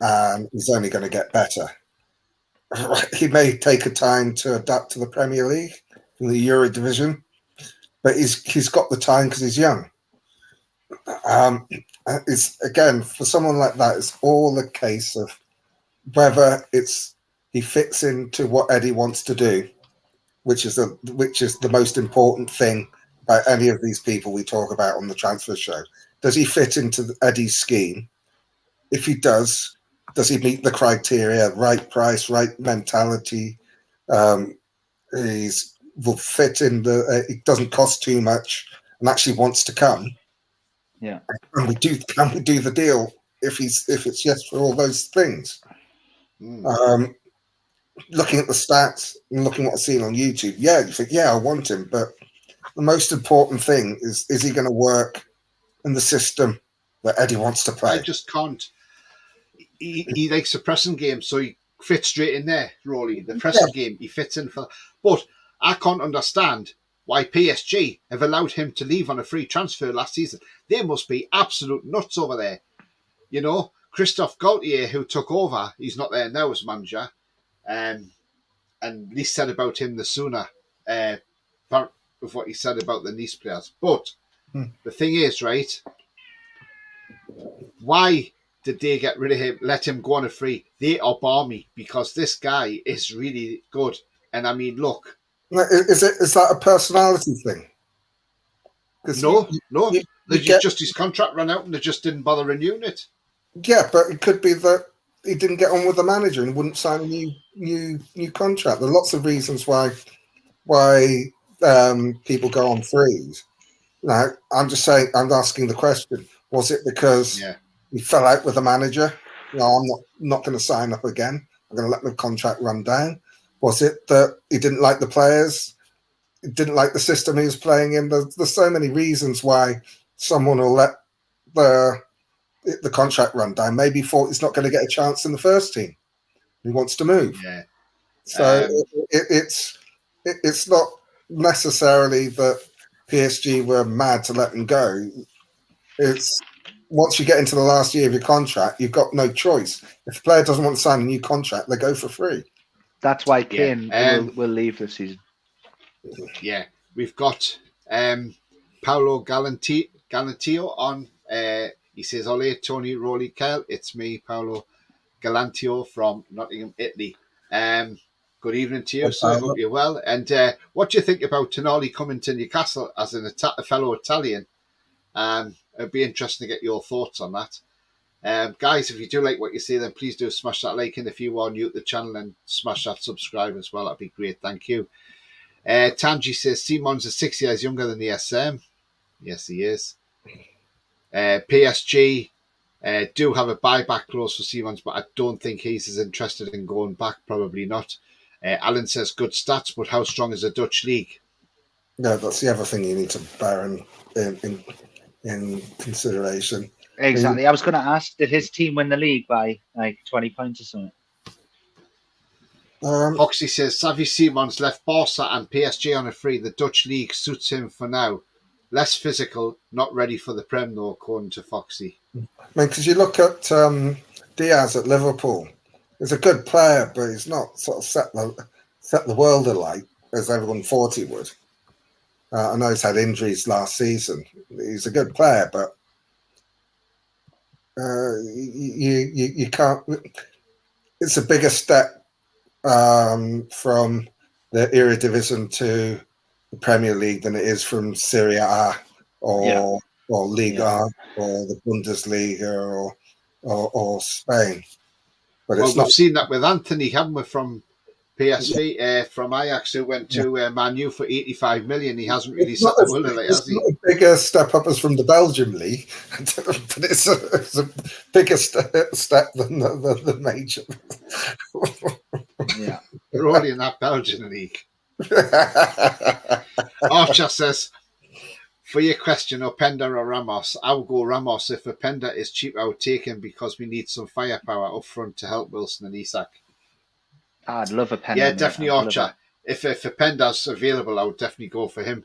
and he's only going to get better. He may take a time to adapt to the Premier League, from the Euro division, but he's got the time because he's young. It's again for someone like that. It's all a case of whether he fits into what Eddie wants to do, which is the most important thing about any of these people we talk about on the transfer show. Does he fit into Eddie's scheme? If he does he meet the criteria? Right price, right mentality. He's will fit in it doesn't cost too much and actually wants to come. Yeah. Can we do the deal if it's yes for all those things? Looking at the stats and looking at what I've seen on YouTube, you think, I want him, but the most important thing is he going to work in the system that Eddie wants to play? I just can't. He likes a pressing game, so he fits straight in there, Roly. The pressing game, he fits in for. But I can't understand why PSG have allowed him to leave on a free transfer last season. They must be absolute nuts over there. You know, Christophe Gaultier, who took over, he's not there now as manager, and least said about him the sooner of what he said about the Nice players. But the thing is, right, why did they get rid of him, let him go on a free? They are balmy because this guy is really good. And I mean, look. Is that a personality thing? No. Just his contract ran out and they just didn't bother renewing it. Yeah, but it could be that he didn't get on with the manager and wouldn't sign a new contract. There are lots of reasons why people go on frees. Now, I'm just saying, I'm asking the question: was it because he fell out with the manager? No, I'm not going to sign up again. I'm going to let my contract run down. Was it that he didn't like the players? He didn't like the system he was playing in? There's so many reasons why someone will let the contract run down. Maybe he thought he's not going to get a chance in the first team. He wants to move. Yeah. So it's not necessarily that PSG were mad to let him go. It's once you get into the last year of your contract, you've got no choice. If a player doesn't want to sign a new contract, they go for free. That's why Kane will leave this season. Yeah, we've got Paolo Galantillo on. He says, "Ole, Tony, Roly, Kel. It's me, Paolo Galantillo from Nottingham, Italy. Good evening to you. So I hope you're well. And what do you think about Tonali coming to Newcastle as a fellow Italian? It'd be interesting to get your thoughts on that. Guys, if you do like what you see, then please do smash that like. And if you are new to the channel, then smash that subscribe as well. That'd be great. Thank you. Tanji says, Simons is 6 years younger than the SM. Yes, he is. PSG do have a buyback clause for Simons, but I don't think he's as interested in going back. Probably not. Alan says, good stats, but how strong is the Dutch league? No, that's the other thing you need to bear in consideration. Exactly. I was going to ask, did his team win the league by like 20 points or something? Foxy says, Xavi Simons left Barca and PSG on a free. The Dutch league suits him for now. Less physical, not ready for the Prem though, according to Foxy. I mean, because you look at Diaz at Liverpool. He's a good player, but he's not sort of set the world alight as everyone thought he would. I know he's had injuries last season. He's a good player, but you can't. It's a bigger step from the Eredivisie to the Premier League than it is from Serie A or Liga or the Bundesliga or Spain. But well, we've seen that with Anthony, haven't we, from PSV, from Ajax, who went to Man U for 85 million. He hasn't really set the world alight, has he? It's not a bigger step up as from the Belgium league, but it's a bigger step than the major. Yeah, they're already in that Belgian league. Archer says, for your question, Openda or Ramos, I will go Ramos. If Openda is cheap, I would take him because we need some firepower up front to help Wilson and Isak. I'd love Openda. Yeah, definitely Archer. If Openda's available, I would definitely go for him.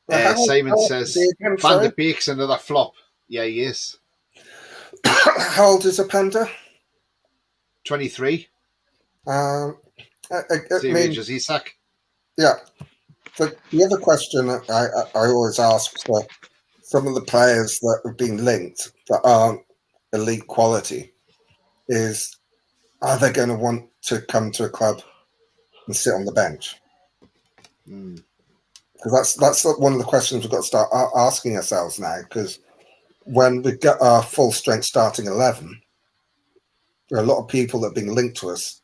Simon says, Van de Beek's another flop. Yeah, he is. How old is Openda? 23. Same age as Isak. Yeah. But the other question I always ask some of the players that have been linked that aren't elite quality are they going to want to come to a club and sit on the bench? Because that's one of the questions we've got to start asking ourselves now, because when we get our full strength starting 11, there are a lot of people that have been linked to us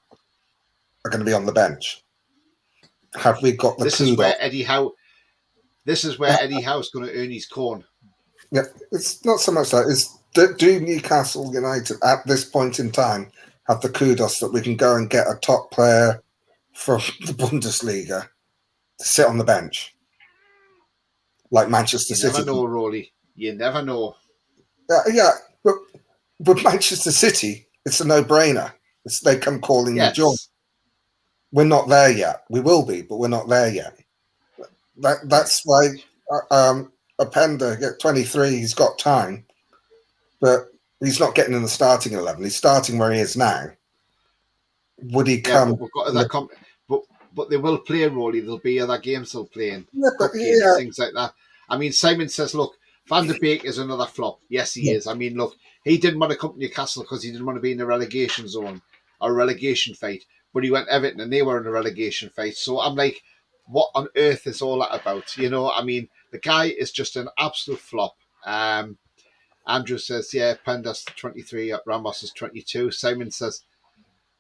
are going to be on the bench. Have we got the This is where Eddie Howe is going to earn his corn. Yeah, it's not so much that. It's do Newcastle United at this point in time have the kudos that we can go and get a top player from the Bundesliga to sit on the bench? Like Manchester City. You never know, Roly. You never know. Yeah, but Manchester City, it's a no-brainer. They come calling the job. We're not there yet. We will be, but we're not there yet. That's why Openda, 23, he's got time, but he's not getting in the starting 11. He's starting where he is now. Would he come? But they will play, Roly. There'll be other games they'll play in. Things like that. I mean, Simon says, look, Van der Beek is another flop. Yes, he is. I mean, look, he didn't want to come to Newcastle because he didn't want to be in a relegation zone or a relegation fight. But he went Everton and they were in a relegation fight. So I'm like, what on earth is all that about? You know, I mean, the guy is just an absolute flop. Andrew says, yeah, Pendas 23, Ramos is 22. Simon says,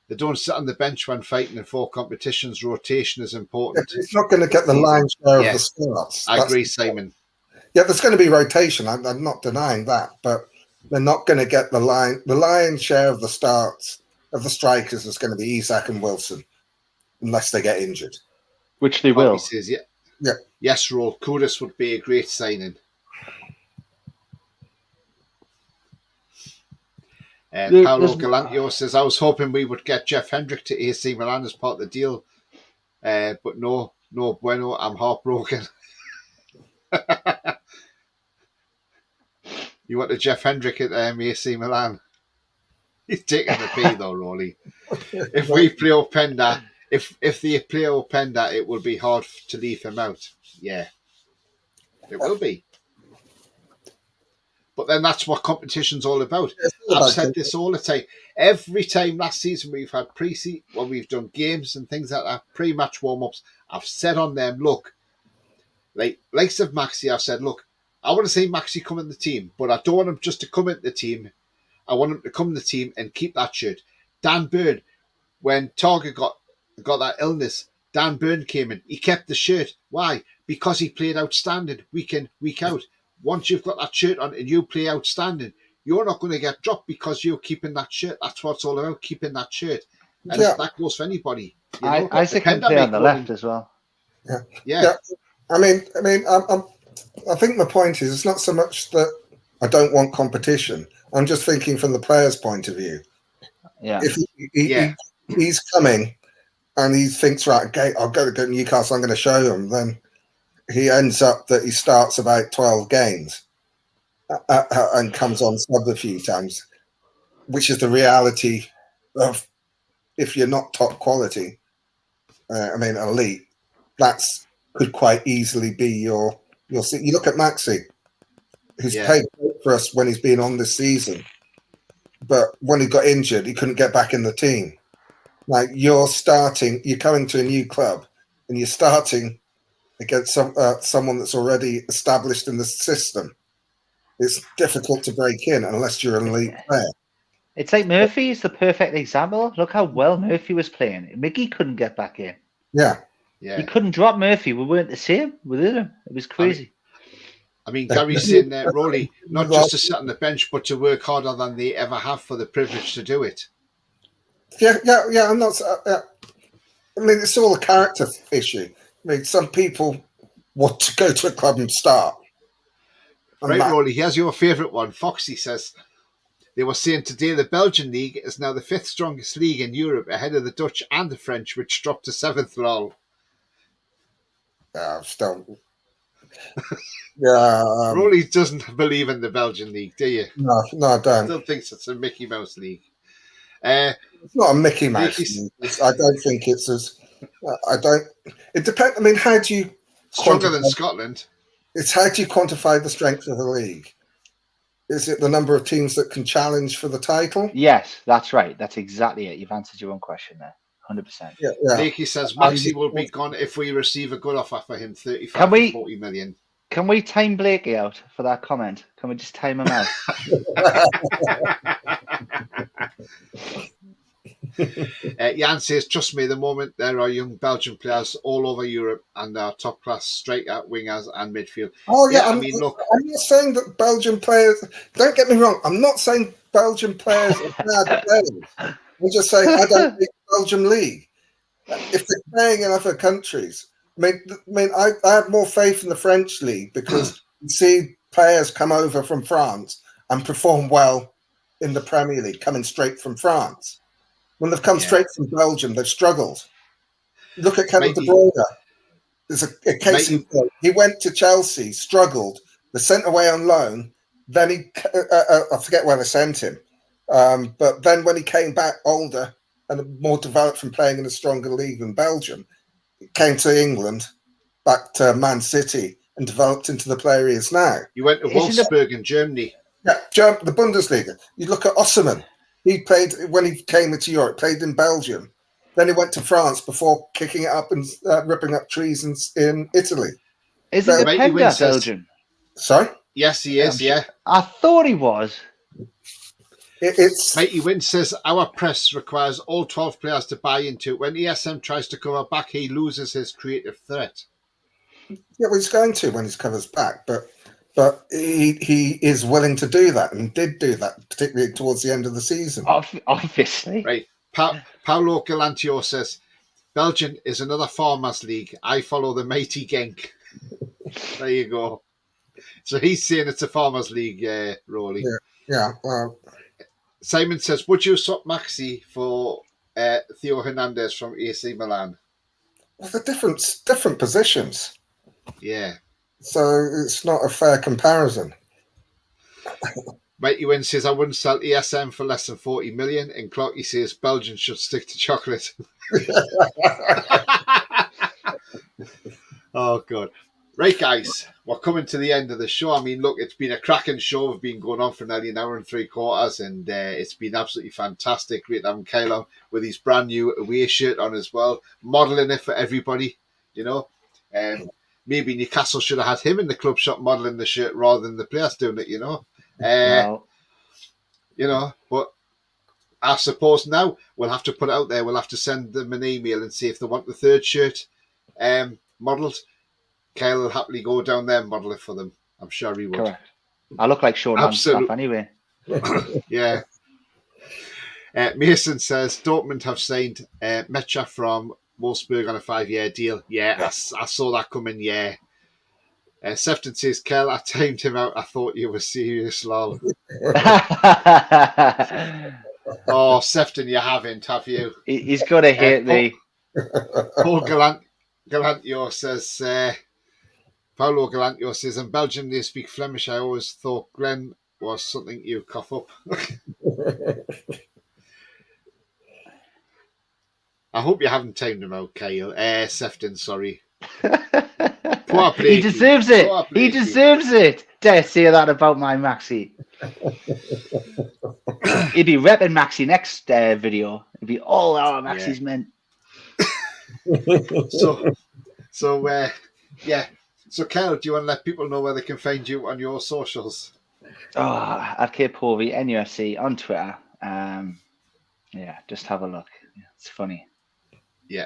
they don't sit on the bench when fighting in 4 competitions. Rotation is important. He's not going to get the lion's share of the starts. I agree, Simon. Yeah, there's going to be rotation. I'm not denying that, but they're not going to get the lion's share of the starts of the strikers is going to be Isak and Wilson, unless they get injured. Which they will. Says, yeah. Yes, Roll. Kudus would be a great signing. Paolo Galantio says, I was hoping we would get Jeff Hendrick to AC Milan as part of the deal. But no bueno, I'm heartbroken. You want a Jeff Hendrick at AC Milan? He's taking the pay though, Roly. If we play Openda, if they play Openda, it will be hard to leave him out. Yeah, it will be. But then that's what competition's all about. I've said this all the time. Every time last season we've had pre-season, when we've done games and things like that, pre-match warm-ups, I've said on them, look, likes of Maxi, I've said, look, I want to see Maxi come in the team, but I don't want him just to come into the team. I want him to come in the team and keep that shirt. Dan Burn, when Target got that illness, Dan Burn came in. He kept the shirt. Why? Because he played outstanding week in, week out. Once you've got that shirt on and you play outstanding, you're not going to get dropped because you're keeping that shirt. That's what it's all about, keeping that shirt. And that goes for anybody. You know? Isaac can play on the left as well. Yeah. I mean, I think my point is, it's not so much that I don't want competition. I'm just thinking from the player's point of view. Yeah. If he's coming and he thinks, right, okay, I'll go to Newcastle, I'm going to show him, then he ends up that he starts about 12 games and comes on sub a few times, which is the reality of if you're not top quality, elite, that's could quite easily be your see. You look at Maxi, who's played for us when he's been on this season, but when he got injured, he couldn't get back in the team. Like you're coming to a new club and you're starting against someone that's already established in the system. It's difficult to break in unless you're an elite player. It's like Murphy is the perfect example. Look how well Murphy was playing. Mickey couldn't get back in. Yeah. He couldn't drop Murphy. We weren't the same within him. It was crazy. I mean Gary's saying there, Roly, not just to sit on the bench, but to work harder than they ever have for the privilege to do it. Yeah. I'm not. It's all a character issue. Some people want to go to a club and start. Right, Roly, here's your favourite one. Foxy says, they were saying today the Belgian league is now the 5th strongest league in Europe, ahead of the Dutch and the French, which dropped to 7th. Lol. Still. Roly doesn't believe in the Belgian league, do you? No, I don't. Still thinks it's a Mickey Mouse league. It's not a Mickey Mouse league. I don't think it's as. I don't. It depends. How do you stronger than Scotland? It's how do you quantify the strength of the league? Is it the number of teams that can challenge for the title? Yes, that's right. That's exactly it. You've answered your own question there. 100%. Yeah. Blakey says Maxi will be gone if we receive a good offer for him, 35 Can we- to 40 million. Can we time Blakey out for that comment? Can we just time him out? Jan says, trust me, the moment there are young Belgian players all over Europe and our top class striker, wingers, and midfield. Oh yeah, I mean, look, I'm not saying that Belgian players. Don't get me wrong. I'm not saying Belgian players are bad players. I'm just saying I don't think Belgian league. If they're playing in other countries, I have more faith in the French league because you see players come over from France and perform well in the Premier League, coming straight from France. When they've come straight from Belgium, they've struggled. Look at Kevin De Bruyne. There's a case in point. He went to Chelsea, struggled. They sent away on loan. Then I forget where they sent him. But then when he came back older and more developed from playing in a stronger league than Belgium, he came to England, back to Man City, and developed into the player he is now. You went to Wolfsburg in Germany. Yeah, the Bundesliga. You look at Osimhen. He played, when he came into Europe, played in Belgium. Then he went to France before kicking it up and ripping up trees in Italy. Isn't Dependa Belgian? Sorry? Yes, he is, yeah. I thought he was. It's Mighty Win says, our press requires all 12 players to buy into it. When ESM tries to cover back, he loses his creative threat. Yeah, well, he's going to when he covers back, but he is willing to do that and did do that, particularly towards the end of the season. Obviously. Right. Paolo Galantio says, Belgium is another farmers league. I follow the mighty Genk. There you go. So he's saying it's a farmers league, Roly. Yeah, well. Simon says, would you swap Maxi for Theo Hernandez from AC Milan? Well, they're different positions. Yeah. So it's not a fair comparison. Mighty Win says, I wouldn't sell ESM for less than 40 million. And Clocky says, Belgians should stick to chocolate. Oh, God. Right, guys, we're coming to the end of the show. I mean, look, it's been a cracking show. We've been going on for nearly an hour and 3/4, and it's been absolutely fantastic. Great having Kyle on with his brand new away shirt on as well, modelling it for everybody, you know. Maybe Newcastle should have had him in the club shop modelling the shirt rather than the players doing it, you know. You know, but I suppose now we'll have to put it out there. We'll have to send them an email and see if they want the third shirt modelled. Kyle will happily go down there and model it for them. I'm sure he would. Correct. I look like Sean Longstaff anyway. Yeah. Mason says Dortmund have signed Mecha from Wolfsburg on a 5-year deal. Yeah, I saw that coming, yeah. Sefton says, Kel, I timed him out. I thought you were serious, lol. Oh, Sefton, you haven't, have you? He's going to hate me. Paul Galantio says... Paulo Galantio says, in Belgium they speak Flemish. I always thought Glenn was something you cough up. I hope you haven't timed him out, Kyle. Sefton, sorry. Poor Blakey. He deserves it. He deserves it. Dare say that about my Maxi. He'd be repping Maxi next video. It'd be all our Maxi's men. Yeah. So, Kel, do you want to let people know where they can find you on your socials? At KPovey, NUFC on Twitter. Yeah, just have a look. It's funny. Yeah.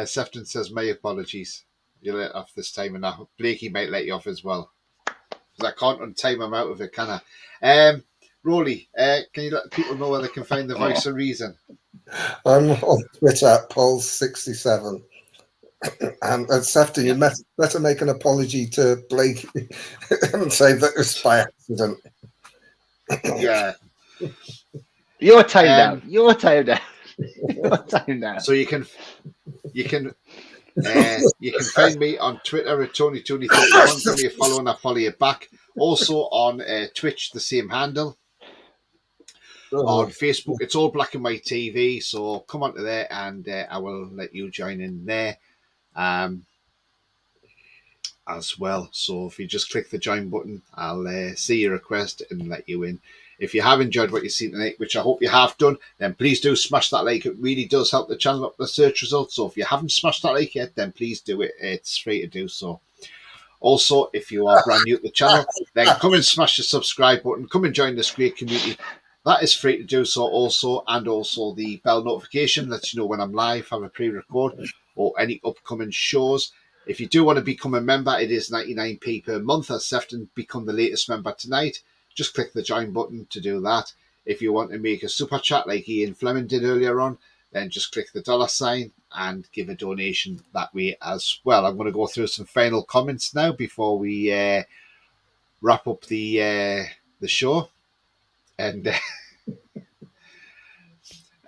Sefton says, my apologies. You let off this time, and now Blakey might let you off as well. Because I can't untime him out of it, can I? Roly, can you let people know where they can find the voice of reason? I'm on Twitter at Pols67. And Sefton, you better make an apology to Blake and say that it was by accident. Yeah. You're timed out. You're timed out. You're timed out. So you can find me on Twitter at TonyTooney31. Give me a follow and I'll follow you back. Also on Twitch, the same handle. On Facebook, it's all Black and White TV. So come on to there and I will let you join in there. And as well. So if you just click the join button, I'll see your request and let you in. If you have enjoyed what you've seen tonight, which I hope you have done, then please do smash that like. It really does help the channel up the search results. So if you haven't smashed that like yet, then please do it. It's free to do so. Also, if you are brand new to the channel, then come and smash the subscribe button. Come and join this great community. That is free to do so also. And also the bell notification lets you know when I'm live, have a pre-record, or any upcoming shows. If you do want to become a member, it is 99p per month. As Sefton become the latest member tonight, just click the join button to do that. If you want to make a super chat like Ian Fleming did earlier on, then just click the $sign and give a donation that way as well. I'm going to go through some final comments now before we wrap up the show. And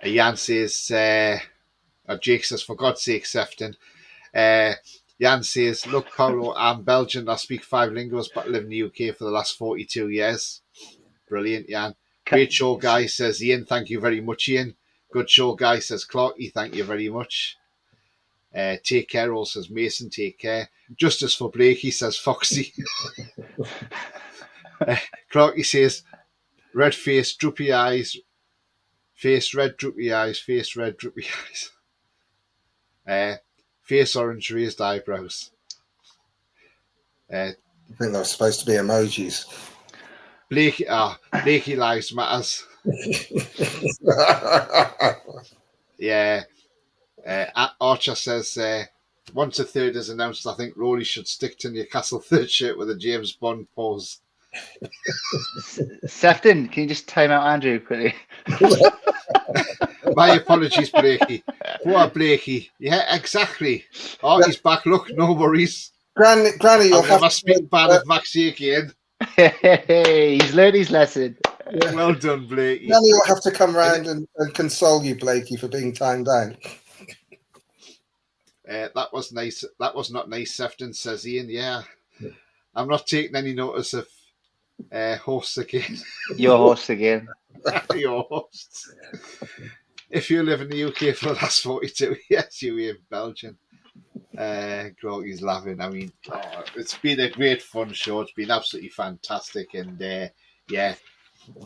Jan says, Jake says, for God's sake, Sefton. Jan says, look, Paulo, I'm Belgian. I speak 5 linguals, but I live in the UK for the last 42 years. Brilliant, Jan. Great show, guy, says Ian. Thank you very much, Ian. Good show, guy, says Clarky. Thank you very much. Take care, all, says Mason. Take care. Justice for Blakey, says Foxy. Clarky says, red face, droopy eyes. Face red, droopy eyes. Face red, droopy eyes. Face orange, raised eyebrows. I think they're supposed to be emojis. Blakey lives matters. Yeah. Archer says, once a third is announced, I think Roly should stick to Newcastle third shirt with a James Bond pose. Sefton, can you just time out Andrew quickly? My apologies, Blakey. Poor Blakey. Yeah, exactly. Oh, he's back. Look, no worries. Granny, you'll have to speak bad of Maxie again. Hey, he's learned his lesson. Yeah. Well done, Blakey. Granny will have to come round and console you, Blakey, for being timed down. That was nice. That was not nice, Sefton, says Ian. Yeah. I'm not taking any notice of hosts again. Your host again. Your hosts. If you live in the UK for the last 42 years, you're in Belgium. Groggy's laughing. I mean, it's been a great fun show. It's been absolutely fantastic. And yeah,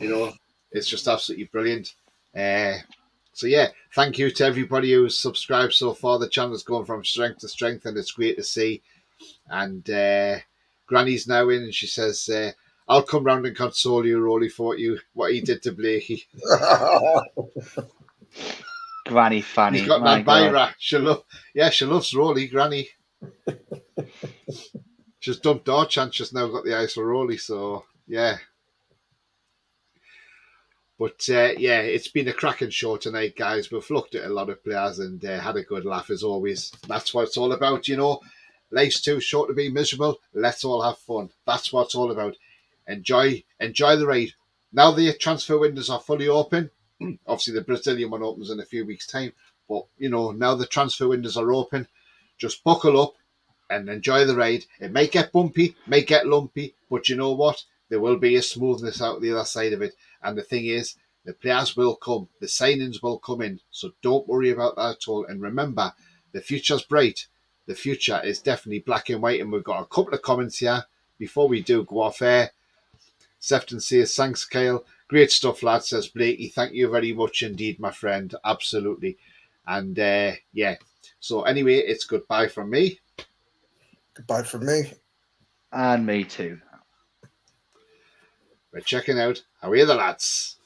you know, it's just absolutely brilliant. So yeah, thank you to everybody who's subscribed so far. The channel's gone from strength to strength, and it's great to see. And Granny's now in, and she says, I'll come round and console you, Roly, for what he did to Blakey. Granny Fanny. He's got that Myra. She loves Roly, Granny. She's dumped our chance. She's now got the eyes for Roly, so yeah. But yeah, it's been a cracking show tonight, guys. We've looked at a lot of players and had a good laugh as always. That's what it's all about, you know. Life's too short to be miserable. Let's all have fun. That's what it's all about. Enjoy the ride. Now the transfer windows are fully open. Obviously, the Brazilian one opens in a few weeks' time. But, you know, now the transfer windows are open. Just buckle up and enjoy the ride. It may get bumpy, may get lumpy, but you know what? There will be a smoothness out the other side of it. And the thing is, the players will come. The signings will come in. So don't worry about that at all. And remember, the future's bright. The future is definitely black and white. And we've got a couple of comments here before we do go off air. Sefton says, thanks, Kyle. Great stuff, lad, says Blakey. Thank you very much indeed, my friend. Absolutely. And yeah. So anyway, it's goodbye from me. Goodbye from me. And me too. We're checking out How Are the Lads?